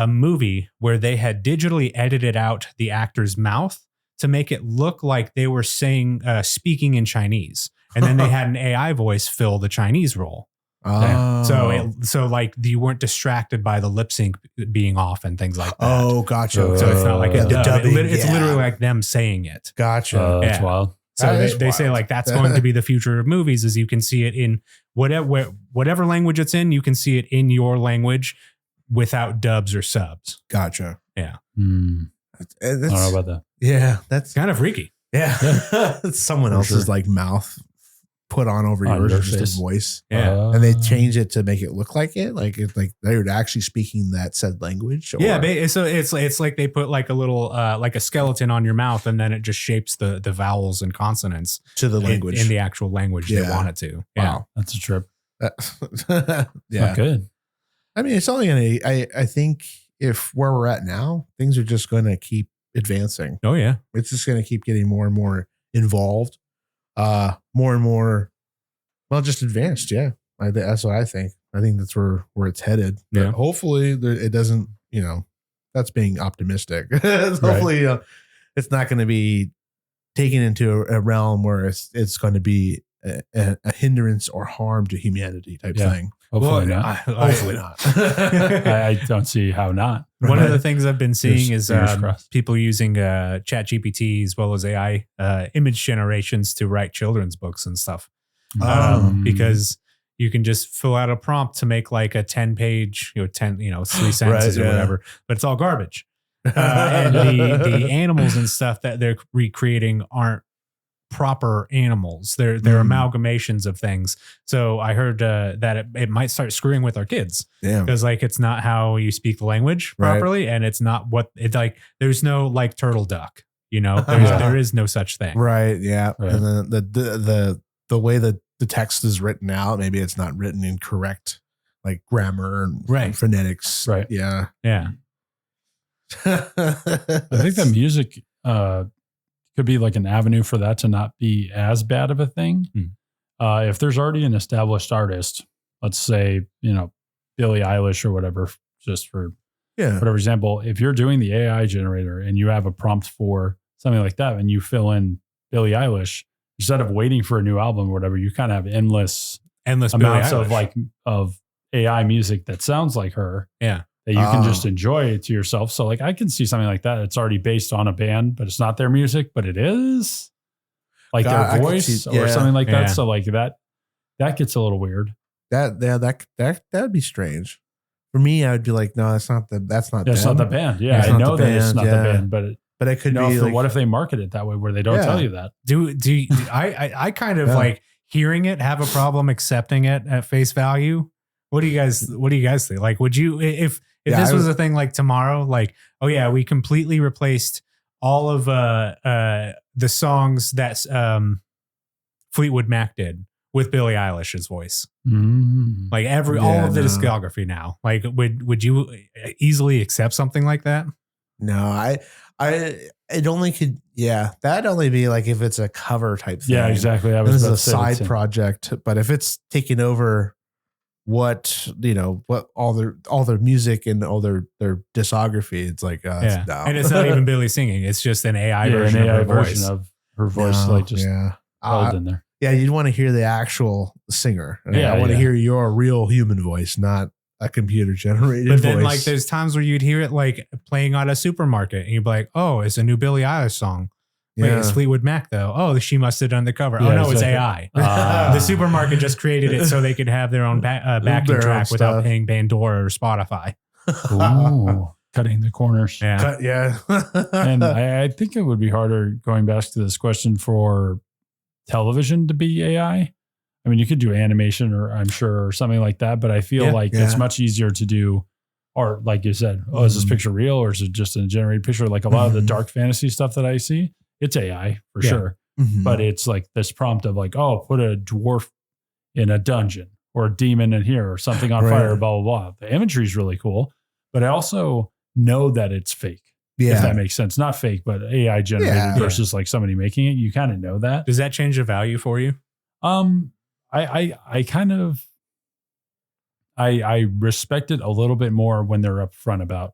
movie where they had digitally edited out the actor's mouth to make it look like they were speaking in Chinese. And then they had an AI voice fill the Chinese role. Oh. So like you weren't distracted by the lip sync being off and things like that. Oh, gotcha. So it's not like a dub. dubbing. It's literally like them saying it. Gotcha. That's wild. So they say like that's going to be the future of movies, is you can see it in whatever language it's in, you can see it in your language without dubs or subs. Gotcha. Yeah. I don't know about that. Yeah, that's kind of freaky. Yeah. It's someone else's like mouth put on over yours, or just a voice. Yeah. And they change it to make it look like it. Like it's like they're actually speaking that said language. Yeah. So it's like they put like a little like a skeleton on your mouth, and then it just shapes the vowels and consonants to the language in the actual language they want it to. Yeah. Wow. That's a trip. Yeah. Not good. I mean, it's only going to, I think if where we're at now, things are just going to keep advancing. Oh yeah. It's just going to keep getting more and more involved. More and more, well, just advanced. Yeah. That's what I think. I think that's where it's headed. Yeah. But hopefully it doesn't, that's being optimistic. Hopefully it's not going to be taken into a realm where it's going to be a hindrance or harm to humanity type thing. Hopefully not. Hopefully not. I don't see how not. One of the things I've been seeing is people using ChatGPT as well as AI image generations to write children's books and stuff. Because you can just fill out a prompt to make like a 10-page, 3 sentences or whatever, but it's all garbage. And the animals and stuff that they're recreating aren't proper animals. They're amalgamations of things. So I heard that it might start screwing with our kids. Because like it's not how you speak the language properly, and it's not what it's like. There's no like turtle duck. There is no such thing. Right. Yeah. Right. And then the way that the text is written out, maybe it's not written in correct like grammar and phonetics. Right. Yeah. Yeah. I think the music could be like an avenue for that to not be as bad of a thing. If there's already an established artist, let's say, Billie Eilish or whatever, just for Yeah. But for example, if you're doing the AI generator and you have a prompt for something like that and you fill in Billie Eilish, instead of waiting for a new album or whatever, you kind of have endless amounts of AI music that sounds like her. Yeah. That you can just enjoy it to yourself. So like I can see something like that. It's already based on a band, but it's not their music, but it is like their voice or something like that. So like that gets a little weird. That would be strange. For me, I would be like, no, that's not the band. Yeah, I know that it's not the band, but it could be. Like, what if they market it that way where they don't tell you that? I kind of like hearing it, have a problem accepting it at face value. What do you guys think? Like, would you, if this was a thing like tomorrow, like, oh yeah, we completely replaced all of the songs that Fleetwood Mac did with Billie Eilish's voice. Mm. Like all of the discography now. Like, would you easily accept something like that? No, it only could, that'd only be like if it's a cover type thing. Yeah, exactly. This is a side project, but if it's taking over what all their music and all their discography, it's like, no. And it's not even Billie singing. It's just an AI version of her voice. Held in there. Yeah, you'd want to hear the actual singer. I want to hear your real human voice, not a computer generated voice. But then like there's times where you'd hear it like playing at a supermarket and you'd be like, oh, it's a new Billie Eilish song. Wait, it's Fleetwood Mac though. Oh, she must have done the cover. Oh no, it's AI. The supermarket just created it so they could have their own backing track without paying Pandora or Spotify. Ooh, cutting the corners. Yeah. And I think it would be harder going back to this question for television to be AI. I mean, you could do animation or I'm sure or something like that, but I feel like it's much easier to do art. Like you said, is this picture real or is it just a generated picture? Like a lot of the dark fantasy stuff that I see, it's AI for sure. Mm-hmm. But it's like this prompt of like, oh, put a dwarf in a dungeon or a demon in here or something on fire, blah, blah, blah. The imagery is really cool, but I also know that it's fake. Yeah. If that makes sense. Not fake, but AI generated versus like somebody making it. You kind of know that. Does that change the value for you? I kind of respect it a little bit more when they're upfront about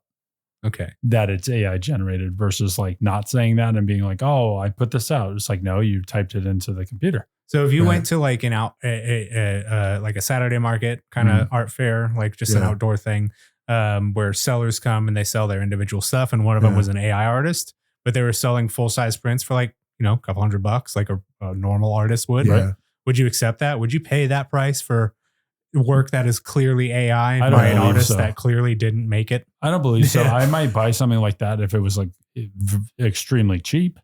that it's AI generated versus like not saying that and being like, oh, I put this out. It's like, no, you typed it into the computer. So if you went to like like a Saturday market kind of art fair, like just an outdoor thing, where sellers come and they sell their individual stuff, and one of them was an AI artist, but they were selling full size prints for like a couple $100 like a normal artist would. Yeah. Right? Would you accept that? Would you pay that price for work that is clearly AI by an artist that clearly didn't make it? I don't believe so. I might buy something like that if it was like extremely cheap.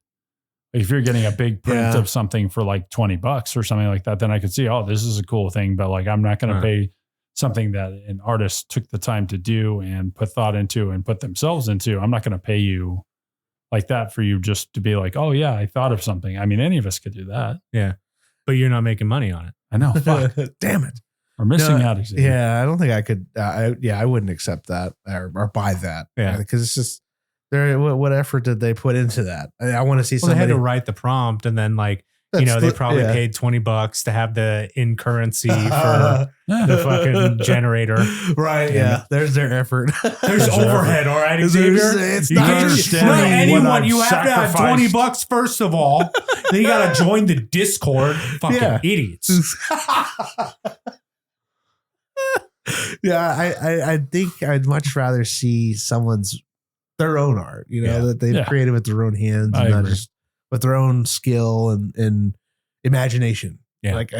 If you're getting a big print of something for like $20 or something like that, then I could see, oh, this is a cool thing, but like I'm not going to pay something that an artist took the time to do and put thought into and put themselves into. I'm not going to pay you like that for you just to be like, oh yeah, I thought of something. I mean, any of us could do that. Yeah. But you're not making money on it. I know. Fuck. Damn it. We're missing out. Xavier. Yeah. I don't think I could. I wouldn't accept that or buy that. Yeah. Because it's just, what effort did they put into that? I want to see somebody. They had to write the prompt and then like, they probably paid $20 to have the in currency for the fucking generator. Right. Yeah. There's their effort. There's overhead. All right, Xavier. It's you not can't just anyone. You have to have $20 first of all. Then you got to join the Discord. Fucking idiots. I think I'd much rather see their own art, that they've created with their own hands and not just with their own skill and imagination. Yeah. Like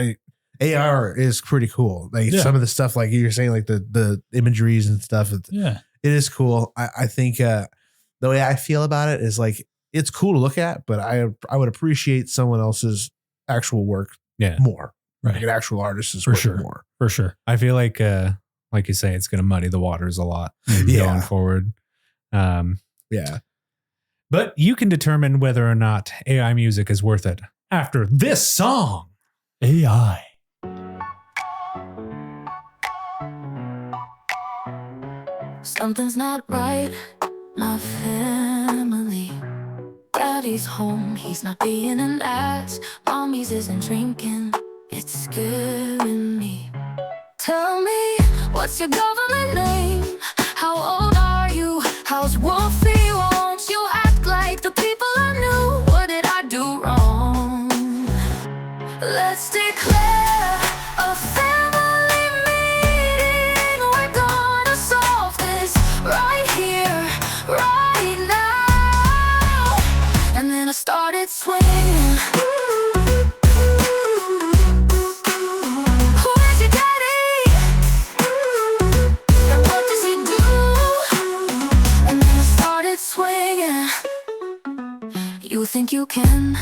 AR is pretty cool. Like some of the stuff, like you're saying, like the imageries and stuff. It is cool. I think the way I feel about it is like, it's cool to look at, but I would appreciate someone else's actual work more. Right. Like an actual artist's work more. For sure. I feel like you say, it's going to muddy the waters a lot going forward. But you can determine whether or not AI music is worth it after this song. AI. Something's not right, my family. Daddy's home, he's not being an ass. Mommy's isn't drinking, it's scaring me. Tell me, what's your government name? How old are you? How's Wolfie? Won't you act like the people I knew? What did I do wrong? Let's declare a family meeting. We're gonna solve this right here, right now. And then I started swinging. Who is your daddy? And what does he do? And then I started swinging. You think you can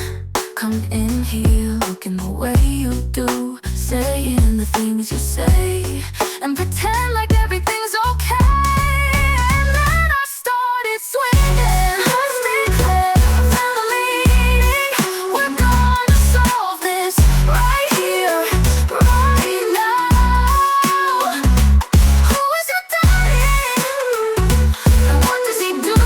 come in here looking the way you do, saying the things you say, and pretend like everything's okay. And then I started swinging. Let's declare a family meeting. We're gonna solve this right here, right now. Who is your daddy? And what does he do?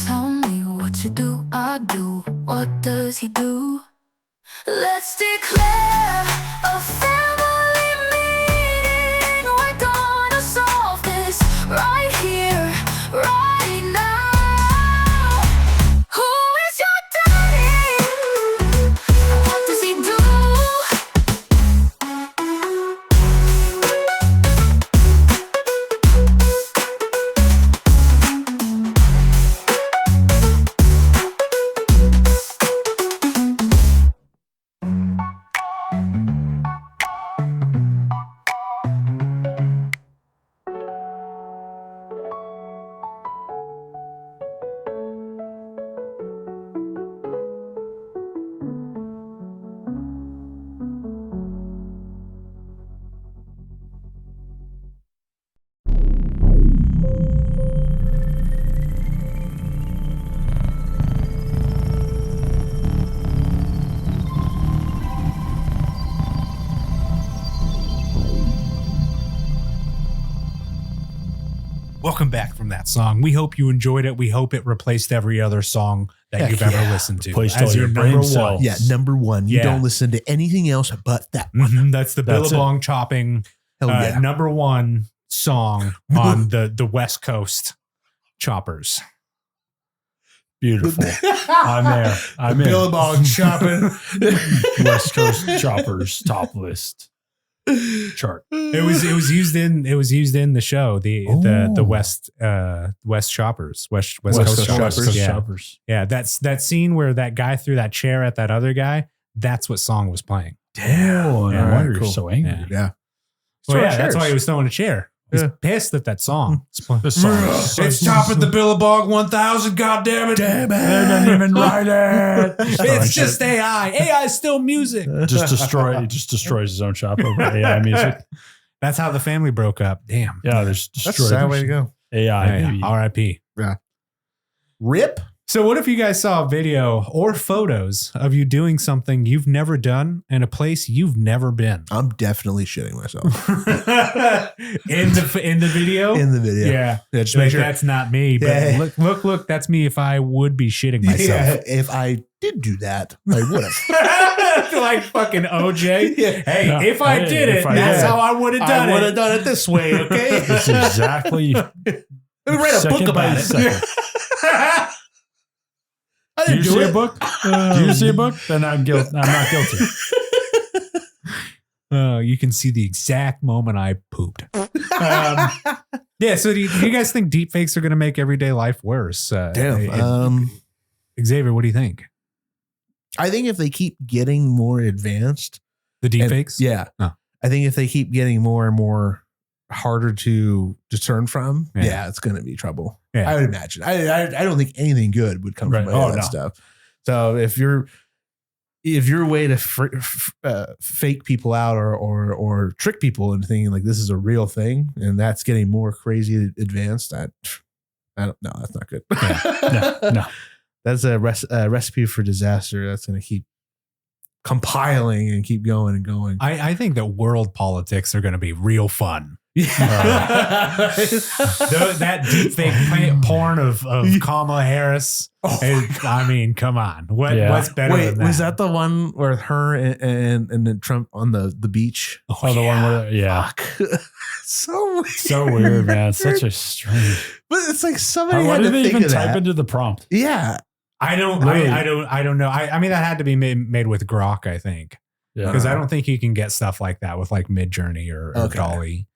Tell me what you do, I do. What does he do? Let's declare a family meeting. We're gonna solve this right here, right now. Who is your daddy? And what does he do? Welcome back from that song. We hope you enjoyed it. We hope it replaced every other song that Heck you've ever yeah. listened to. Replaced as all your your number brain one. cells. Yeah, number one. You Yeah. don't listen to anything else but that one. Mhm, that's the That's it. Billabong chopping Hell yeah. number one song on the West Coast choppers. Beautiful. I'm there. I'm in. Billabong chopping. West Coast Choppers top list chart. It was used in the show, the Oh. West choppers, West West Coast Coast choppers. Choppers. Yeah. Choppers. Yeah, that's that scene where that guy threw that chair at that other guy. That's what song was playing. Oh, no Yeah, wonder cool. you're so angry. Yeah. Yeah. Well, Throwing yeah, that's chairs. why he was throwing a chair. He's Yeah. pissed at that song. This song is so- It's chopping the Billabong 1000. God damn it! Damn They didn't even write it. It's just AI. AI is still music. He just destroys his own shop over AI music. That's how the family broke up. Damn. Yeah, there's That's a destroyed sad way to go. AI. baby. R.I.P. Rip. So what if you guys saw a video or photos of you doing something you've never done in a place you've never been? I'm definitely shitting myself in the video? in the video. Yeah. Just Like, make sure. that's not me. But Yeah. look, that's me if I would be shitting myself. Yeah, if I did do that, I would have. Like fucking OJ. Yeah. Hey, No, if I hey, did if it, I that's did. how I would have done I would it. have done it this way, okay? That's exactly. Let me write a book second by about it. second. I Do didn't you do see it. a book? Do you see a book? Then I'm not guilty. You can see the exact moment I pooped. Yeah. So do you guys think deepfakes are going to make everyday life worse? Damn. Xavier, what do you think? I think if they keep getting more advanced, The deepfakes? yeah. Oh. I think if they keep getting more and more harder to discern from, Yeah. yeah, it's going to be trouble. Yeah. I would imagine. I don't think anything good would come Right. from any of Oh, that no. stuff. So if your way to fake people out or trick people into thinking like this is a real thing and that's getting more crazy advanced, I don't know. That's not good. No. That's a recipe for disaster. That's going to keep compiling and keep going and going. I think that world politics are going to be real fun That deep fake porn of Kamala Harris. I mean, come on. What's better than that? Was that the one where her and then Trump on the beach? Oh, the one where, Fuck. So weird, man. Such a strange. But it's like somebody Why had did to they think even of type that. into the prompt? Yeah. I don't know. I mean, that had to be made with Grok, I think. Yeah. Because I don't think you can get stuff like that with like Midjourney or Dolly.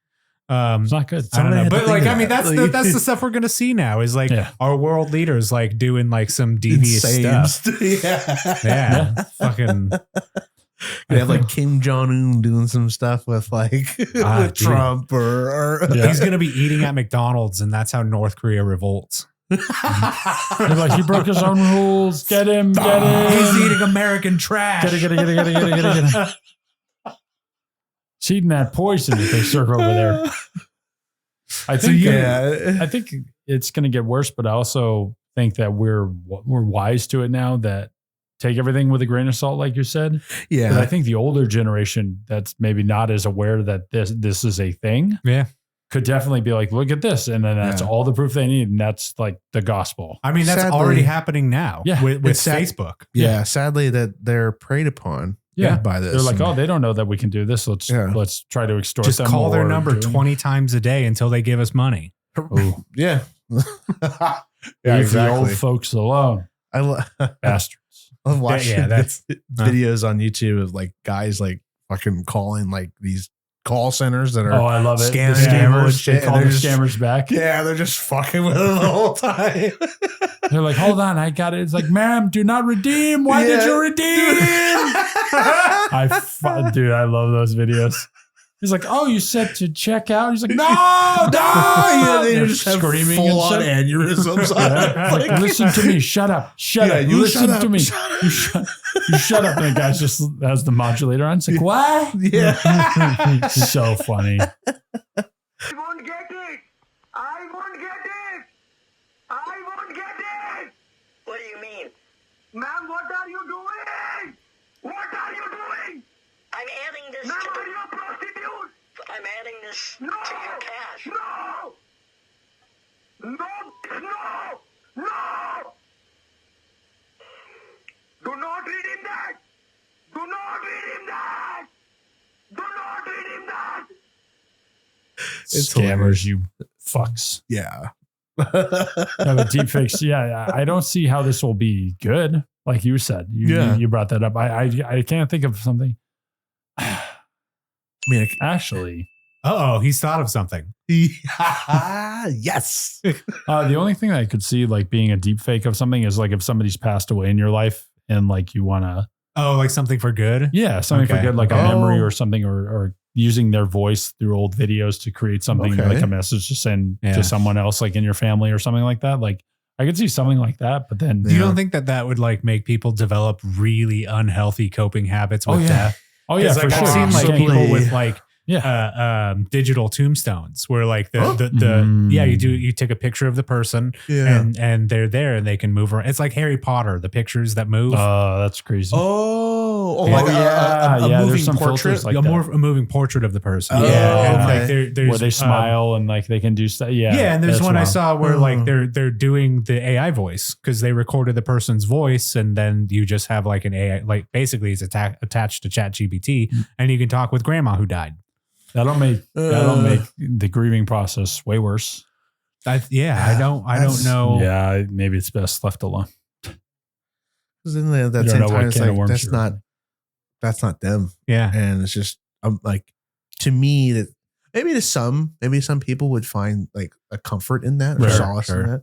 It's not good. I don't know. But like, I mean, that. that's the stuff we're going to see now is like our world leaders like doing like some devious Insane stuff. Yeah. Fucking. They have like Kim Jong-un doing some stuff with like with Trump or He's going to be eating at McDonald's and that's how North Korea revolts. They're like, he broke his own rules. Get him. He's eating American trash. Get it. He's eating that poison that they serve over there. I think it's going to get worse, but I also think that we're wise to it now that take everything with a grain of salt, like you said. Yeah. But I think the older generation that's maybe not as aware that this is a thing. Yeah. Could definitely be like, look at this. And then that's all the proof they need. And that's like the gospel. I mean, that's Sadly, already happening now with Facebook. Yeah. Sadly that they're preyed upon by this. They're like, oh, they don't know that we can do this. Let's try to extort Just them. call their number 20 times a day until they give us money. Oh. Yeah. Leave the old folks alone. Bastards. I've watched that's videos on YouTube of like guys like fucking calling like these call centers that are I love it. Scammers and shit. They call the scammers back. Yeah, they're just fucking with them the whole time. They're like, hold on, I got it. It's like, ma'am, do not redeem. Why did you redeem? Dude, I love those videos. He's like, oh, you said to check out? He's like, no. Yeah, they're just screaming full on and aneurysms. Like, listen to me. Shut up. You listen to me. You shut up. And the guy just has the modulator on. It's like, what? Yeah. So funny. I won't get it. I won't get it. I won't get it. What do you mean? Ma'am, what are you doing? What are you doing? I'm adding this. Ma'am, are you a prostitute? I'm adding this to your cash. No. Do not redeem that. Do not redeem that. Do not redeem that. It's Scammers, hilarious. you fucks. Yeah. No, the deep fakes. Yeah, I don't see how this will be good. Like you said, you brought that up. I can't think of something. I mean, Actually, he's thought of something. yes. the only thing that I could see like being a deep fake of something is like if somebody's passed away in your life and like you want to. Oh, like something for good? Yeah, something for good, like a memory or something, or using their voice through old videos to create something like a message to send to someone else, like in your family or something like that. Like I could see something like that, but then you don't think that would like make people develop really unhealtly coping habits with death? Oh yeah, like, for I've sure. seen like Absolutely. people with like digital tombstones where like you take a picture of the person and they're there and they can move around. It's like Harry Potter, the pictures that move. Oh, that's crazy. Like a moving there's some portrait. filters like a moving portrait of the person. Oh, and okay. like there's where they smile and like they can do stuff. and there's one I saw where like they're doing the AI voice because they recorded the person's voice and then you just have like an AI, like basically it's attached to ChatGPT and you can talk with grandma who died. That'll make the grieving process way worse. I don't know. Yeah, maybe it's best left alone. Because in that same time, it's like that's not them. Yeah, and it's just like to me that maybe some people would find like a comfort in that or solace in that.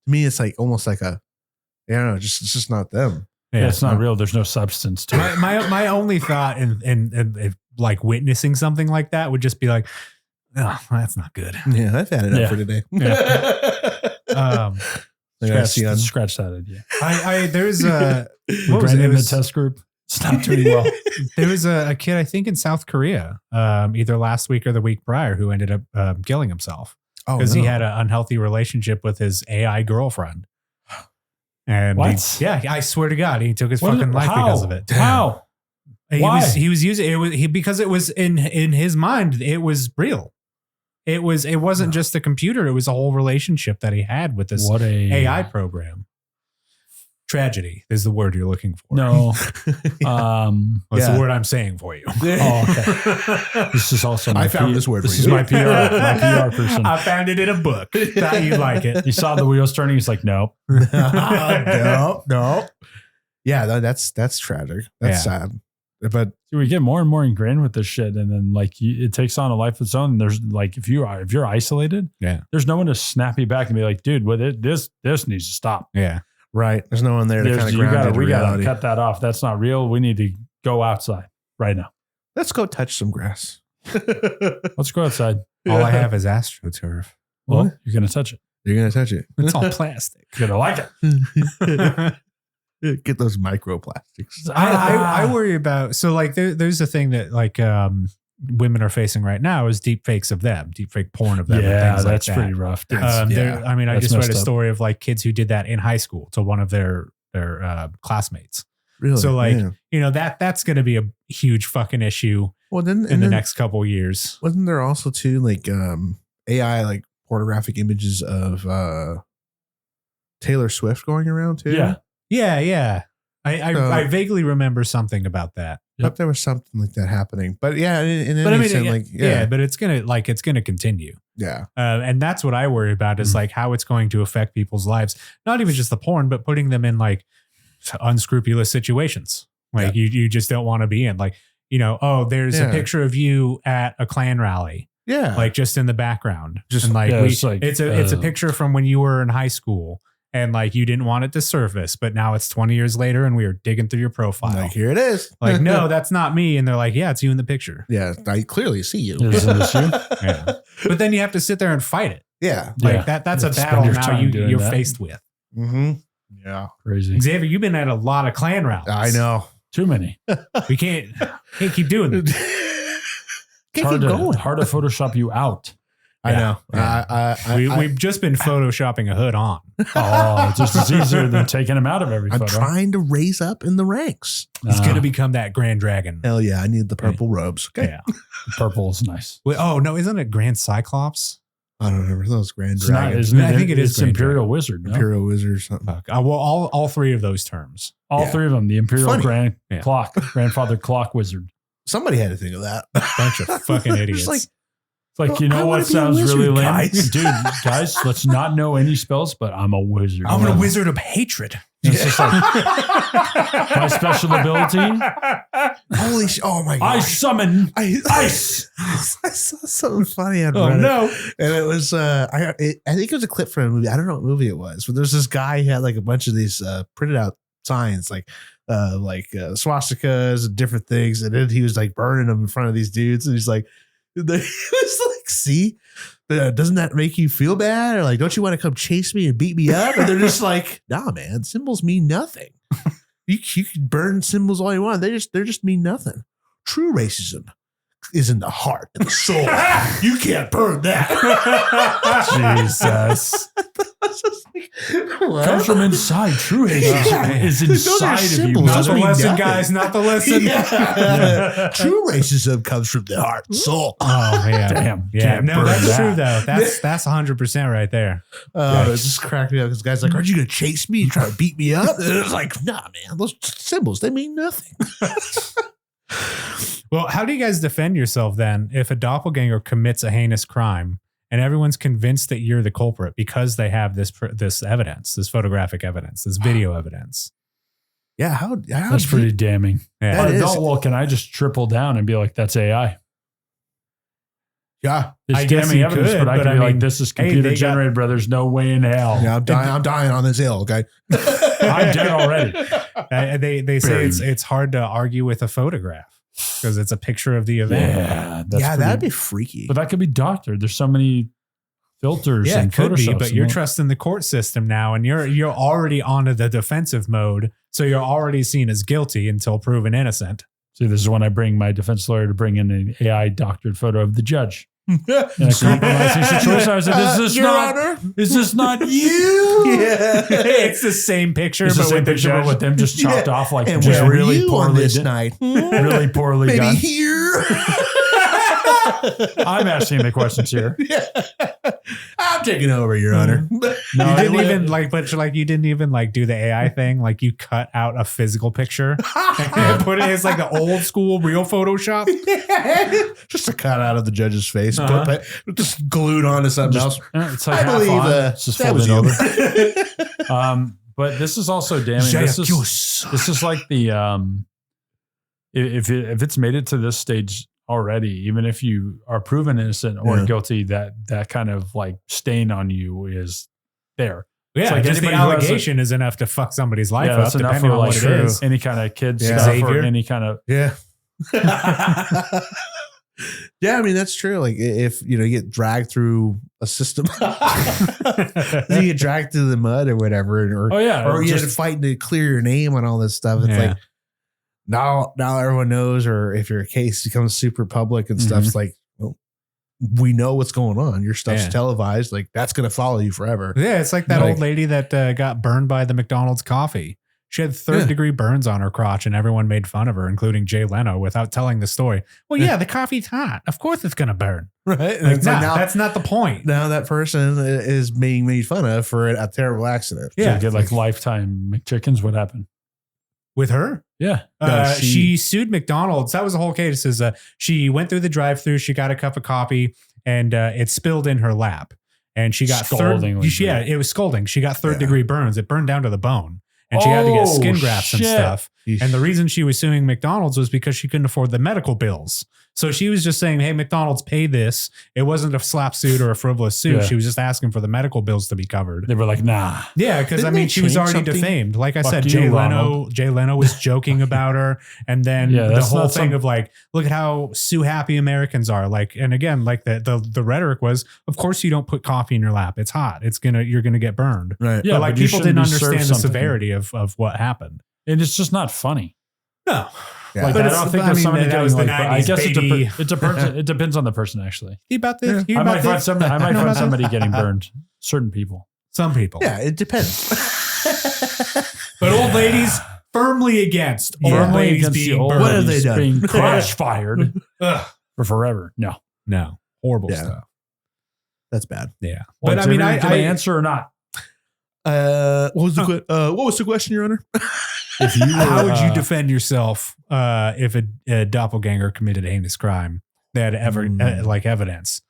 To me, it's like almost like a it's just not them. Yeah, it's not real. There's no substance to it. My only thought in like witnessing something like that would just be like, oh, that's not good. Yeah, I've had it up for today. Scratch that idea. There's what was it? In the test group. It's not doing well. There was a kid, I think in South Korea, either last week or the week prior, who ended up killing himself because he had an unhealthy relationship with his AI girlfriend. And I swear to God, he took his fucking life because of it. How? He was using it because it was in his mind, it was real. It wasn't just the computer. It was a whole relationship that he had with this AI program. Tragedy is the word you're looking for. No. What's the word I'm saying for you? Oh, okay. This is also I found this word. This for is you. my PR person. I found it in a book. Thought you'd like it. He saw the wheels turning. He's like, nope. No. Yeah, that's tragic. That's sad. But See, we get more and more ingrained with this shit, and then like it takes on a life of its own. And there's like if you're isolated, there's no one to snap you back and be like, dude, this needs to stop. Yeah. right, there's no one there to kind of ground we reality. gotta cut that off. That's not real. We need to go outside right now. Let's go touch some grass. Let's go outside. All I have is AstroTurf. Well, you're gonna touch it. You're gonna touch it. It's all plastic. You're gonna like it. Get those microplastics. I worry about, so like there's a thing that like women are facing right now is deep fakes of them, deep fake porn of them. Yeah, and things that's like that. pretty rough. I mean, I That's just read a messed up. story of like kids who did that in high school to one of their classmates. Really? So like, Yeah. you know, that's going to be a huge fucking issue Well, then in the next couple years. wasn't there also too like AI like pornographic images of Taylor Swift going around too? Yeah. Yeah. I vaguely remember something about that. I thought there was something like that happening. But yeah, and But I mean, said, yeah, like but it's gonna continue. yeah. And that's what I worry about is like how it's going to affect people's lives. Not even just the porn, but putting them in like unscrupulous situations. Like you just don't want to be in. Like, you know, oh, there's a picture of you at a Klan rally. Yeah. Like just in the background. Just- and like, Yeah, it's a picture from when you were in high school. And like you didn't want it to surface, but now it's 20 years later and we are digging through your profile. like here it is. Like, no, that's not me. And they're like, yeah, it's you in the picture. Yeah, I clearly see you. Isn't this you? Yeah. But then you have to sit there and fight it. Yeah. Like that's a Spend battle your now time doing you're that. faced with. Mm-hmm. Yeah. Crazy. Xavier, you've been at a lot of Klan rallies. I know. Too many. We can't keep doing it. Can't keep going. Hard to Photoshop you out. I know. Yeah. We've just been photoshopping a hood on. Oh, just as easier than taking him out of every I'm photo. trying to raise up in the ranks. He's going to become that Grand Dragon. Hell yeah, I need the purple robes. Okay. Yeah. Purple is nice. Wait, oh, no, isn't it Grand Cyclops? I don't remember those Grand It's not, Dragons. isn't it? I think it is It's Grand Imperial Wizard. No? Imperial Wizard or something. Fuck. Well, all three of those terms. All Yeah. three of them. The Imperial Funny. Grandfather Clock Wizard. Somebody had to think of that. Bunch of fucking idiots. Just like, It's like, Well, you know I what wanna be a sounds wizard, really lame? guys. Dude, guys, let's not know any spells, but I'm a wizard. I'm a wizard of hatred. It's just like, my special ability, holy shit. Oh my God. I summon ice. I saw something funny on Oh, Reddit. no. And it was, I think it was a clip from a movie. I don't know what movie it was, but there's this guy who had like a bunch of these printed out signs, like swastikas and different things. And then he was like burning them in front of these dudes. And he's like, he was like, see, doesn't that make you feel bad? Or like, don't you want to come chase me and beat me up? And they're just like, nah, man, symbols mean nothing. You can burn symbols all you want. They just mean nothing. True racism is in the heart and the soul. You can't burn that. Jesus. I was just like, what? Comes from inside. True racism is Those are inside of you. symbols. Not Those the mean lesson, nothing. guys. Not the lesson. Yeah. True racism comes from the heart and soul. Oh, yeah. Damn. Yeah, Can't no, burn that's that. true, though. That's 100% right there. It just cracked me up because the guy's like, aren't you going to chase me and try to beat me up? And it was like, nah, man, those symbols, they mean nothing. Well, how do you guys defend yourself then if a doppelganger commits a heinous crime and everyone's convinced that you're the culprit because they have this evidence, this photographic evidence, this video evidence? Yeah, how That's pretty damning. Yeah. That is. Well, can I just triple down and be like, that's AI? Yeah. It's I guess damning you evidence, could, but I but can I be mean, like, this is hey, computer they got- generated, bro. There's no way in hell. Yeah, I'm dying on this hill, okay? I'm dead already. They say it's hard to argue with a photograph because it's a picture of the event. Yeah, that's Yeah, pretty- that'd be freaky. But that could be doctored. There's so many filters Yeah, and it could be, Photoshops but and you're all. trusting the court system now, and you're already onto the defensive mode, so you're already seen as guilty until proven innocent. See, this is when I bring my defense lawyer to bring in an AI doctored photo of the judge. In a compromising situation, I was like, Your Honor? is this not you? Yeah. It's the same picture, It's the but same with the picture, but judge. with them just chopped Yeah. off like And just where were really you on poorly this done. night? Really poorly Maybe done. here. I'm asking the questions here. Yeah. I'm taking over, Your Honor. No, You didn't even you didn't even do the AI thing. Like you cut out a physical picture and put it as like the old school real Photoshop. Just a cut out of the judge's face, but just glued onto something else. It's like I half believe on. It's just that was folded you. over. But this is also damning. This is like the if it's made it to this stage already, even if you are proven innocent or guilty, that kind of like stain on you is there. Yeah, it's like just the allegation is enough to fuck somebody's life up, depending on what it is. Any kind of kid stuff Xavier. or any kind of Yeah. Yeah, I mean that's true. Like if you get dragged through a system, you get dragged through the mud or whatever, or you had to fight to clear your name on all this stuff. It's like now everyone knows, or if your case becomes super public and stuff, it's like, well, we know what's going on. Your stuff's televised. Like that's gonna follow you forever. Yeah, it's like that old lady that got burned by the McDonald's coffee. She had third-degree burns on her crotch, and everyone made fun of her, including Jay Leno, without telling the story. Well, yeah, the coffee's hot. Of course it's going to burn. Right? Like, now, that's not the point. Now that person is being made fun of for a terrible accident. Yeah. Get like lifetime McChickens. What happened? With her? Yeah. She sued McDonald's. That was the whole case. She went through the drive-thru, she got a cup of coffee, and it spilled in her lap. And she got it was scalding. She got third-degree burns. It burned down to the bone. And she had to get skin grafts and stuff. And the reason she was suing McDonald's was because she couldn't afford the medical bills. So she was just saying, hey, McDonald's, pay this. It wasn't a slap suit or a frivolous suit. Yeah. She was just asking for the medical bills to be covered. They were like, nah. Yeah, because she was already defamed. Like I said, Jay Leno was joking about her. And then the whole thing of like, look at how Sue happy Americans are. Like, and again, like the rhetoric was, of course you don't put coffee in your lap. It's hot. You're gonna get burned. Right. Yeah, but like people didn't understand the severity of what happened. And it's just not funny. No. Yeah. Like, I don't think there's somebody getting like, 90s, I guess it depends on the person actually. I might find somebody getting burned. Certain people. Some people. Yeah, it depends. But old ladies firmly against old ladies being burned. What have they done? Being crash fired for forever. No. Horrible stuff. That's bad. Yeah. Well, but I mean, I answer or not? What was the question, Your Honor? How would you defend yourself if a doppelganger committed a heinous crime that ever like evidence?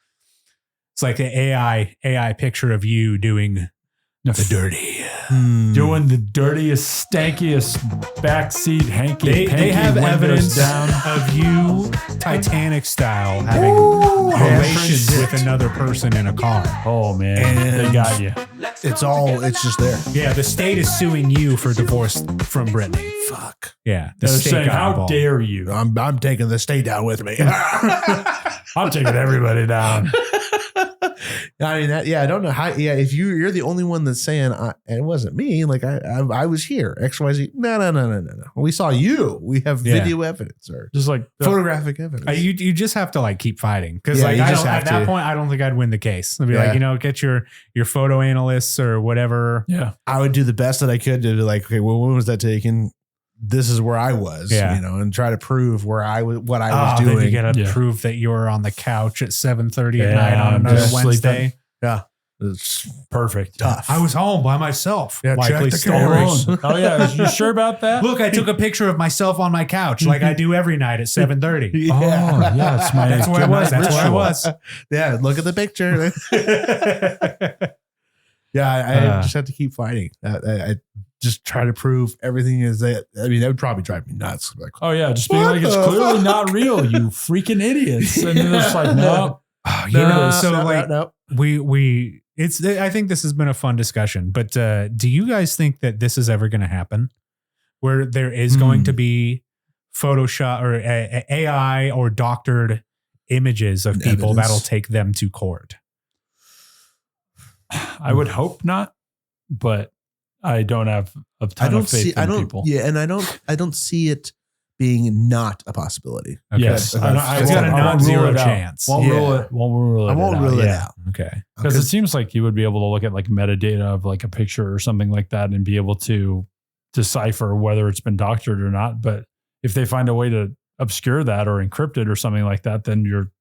It's like an AI picture of you doing the dirty, doing the dirtiest, stankiest backseat hanky. They have evidence down of you, Titanic style, having relations with another person in a car. Oh man, and they got you. It's just there. Yeah, the state is suing you for divorce from Brittany. Fuck. Yeah, they're saying, how dare you? I'm taking the state down with me. I'm taking everybody down. I mean, I don't know how. Yeah, if you're the only one that's saying it wasn't me, like I was here, XYZ. No. We saw you. We have video evidence or just like photographic evidence. You just have to like keep fighting because at that point, I don't think I'd win the case. I'd be like, get your photo analysts or whatever. Yeah, I would do the best that I could to be like, okay, well, when was that taken? This is where I was, and try to prove where I was, what I was doing. Then you got to prove that you were on the couch at 7:30 at night on another Wednesday. Yeah, it's perfect. Tough. I was home by myself. Yeah, likely check the stories. Oh yeah, you sure about that? Look, I took a picture of myself on my couch like I do every night at 7:30. That's where I was. That's where I was. Yeah, look at the picture. I just have to keep fighting. I just try to prove everything is that. I mean, that would probably drive me nuts. Like, oh yeah, just being like, it's clearly not real, you freaking idiots. And then it's like, no. I think this has been a fun discussion, but do you guys think that this is ever going to happen? Where there is going to be Photoshop or AI or doctored images of people that'll take them to court? I would hope not, but I don't have a ton of faith in people. Yeah, and I don't see it being not a possibility. Okay. Yes, it's got a non-zero chance. Won't rule it out. Okay, because it seems like you would be able to look at like metadata of like a picture or something like that and be able to decipher whether it's been doctored or not. But if they find a way to obscure that or encrypt it or something like that, then you're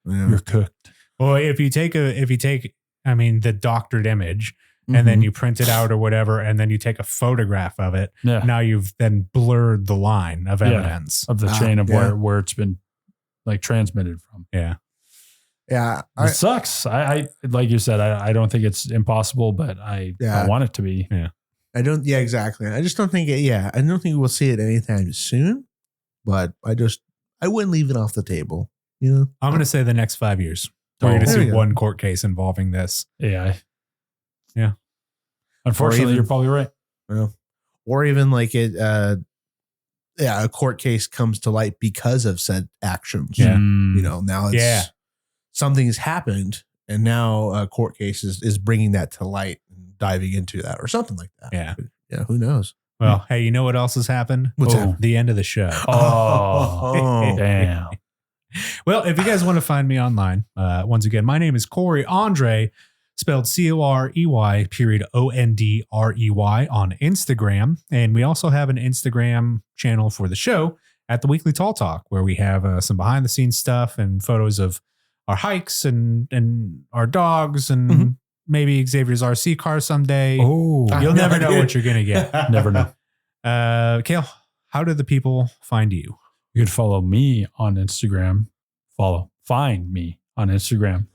You're cooked. Well, if you take, the doctored image and then you print it out or whatever, and then you take a photograph of it, now you've then blurred the line of evidence of the chain of where it's been like transmitted from. Yeah. Yeah. It sucks. I like you said, I don't think it's impossible, but I want it to be. Yeah. I don't. Yeah, exactly. I just don't think it. Yeah. I don't think we'll see it anytime soon, but I wouldn't leave it off the table. You know, I'm going to say the next 5 years. We're going to see one court case involving this. AI. Yeah. Unfortunately, you're probably right. Well, or even like a court case comes to light because of said actions. Yeah. You know, now it's something's happened, and now a court case is bringing that to light and diving into that or something like that. Yeah. Yeah. Who knows? Well, hey, you know what else has happened? What's that? The end of the show. Oh, damn. Well, if you guys want to find me online, once again, my name is Corey Andre, spelled COREY _ONDREY on Instagram. And we also have an Instagram channel for the show at the Weekly Tall Talk, where we have some behind the scenes stuff and photos of our hikes and our dogs and maybe Xavier's RC car someday. Oh, you'll never know what you're going to get. Never know. Cale, how do the people find you? You can follow me on Instagram. Find me on Instagram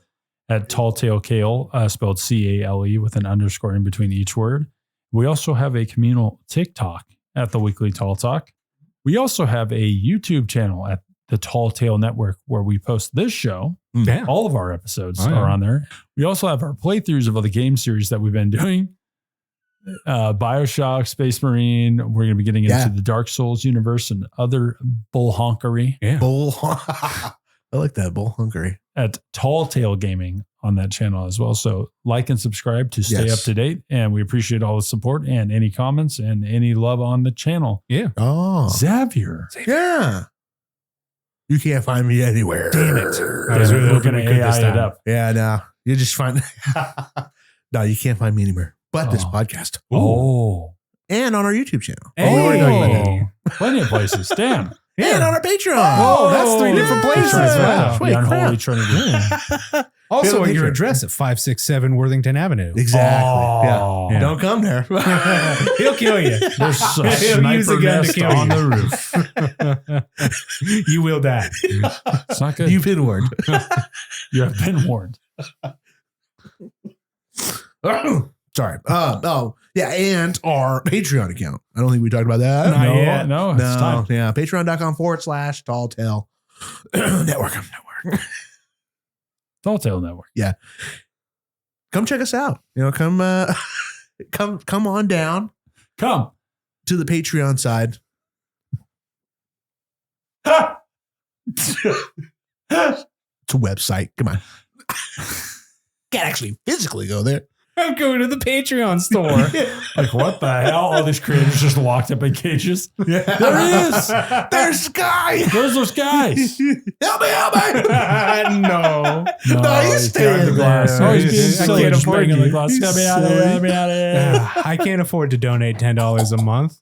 at Talltail Cale, spelled CALE with an underscore in between each word. We also have a communal TikTok at the Weekly Tall Talk. We also have a YouTube channel at the Tall Tale Network where we post this show. Yeah. All of our episodes are on there. We also have our playthroughs of other game series that we've been doing. BioShock, Space Marine. We're going to be getting into the Dark Souls universe and other bullhonkery. Yeah. I like that bullhonkery. At Tall Tale Gaming on that channel as well. So like and subscribe to stay up to date. And we appreciate all the support and any comments and any love on the channel. Yeah. Oh. Xavier. Yeah. You can't find me anywhere. Damn it. I was really looking to AI it up. Yeah, no. You just find no, you can't find me anywhere but this podcast. Oh. And on our YouTube channel. Hey. Plenty of places. Damn. And on our Patreon. Oh, that's 3 different places. Wow. The unholy trinity. Also, at your address at 567 Worthington Avenue. Exactly. Oh. Yeah. Don't come there. He'll kill you. There's a He'll use a sniper gun to nest kill on you. the roof. You will die. It's not good. You've been warned. You have been warned. Sorry. Yeah, and our Patreon account. I don't think we talked about that. Not yet. No, it's time. Yeah, patreon.com/Talltail Network. Tall Tale Network. Yeah. Come check us out. You know, come on down. Come to the Patreon side. It's a website. Come on. Can't actually physically go there. I'm going to the Patreon store. Like, what the hell? All these creators just locked up in cages. Yeah. There he is. There's Sky. There's those guys. Help me. No, he's staying the glass. there. Oh, he's being I silly. can't Just afford bringing you. the glass. Get me out of here. Get me out of here. I can't afford to donate $10 a month.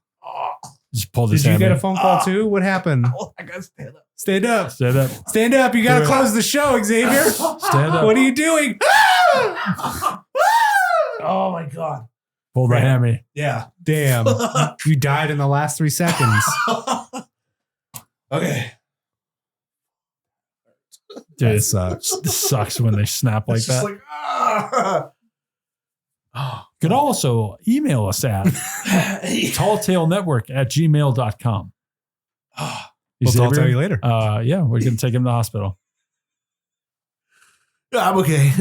Just pull this Did you hammer. get a phone call too? What happened? I gotta stand up. Stand up. Stand up. Stand up. You got to close the show, Xavier. Stand up. What are you doing? Oh my God. Pull the hammer. Yeah. Damn. You died in the last 3 seconds. Okay. Dude, That sucks. This sucks when they snap like It's just that. like, ah. You could also email us at talltailnetwork@gmail.com. I'll tell you later. Yeah, we're going to take him to the hospital. I'm okay.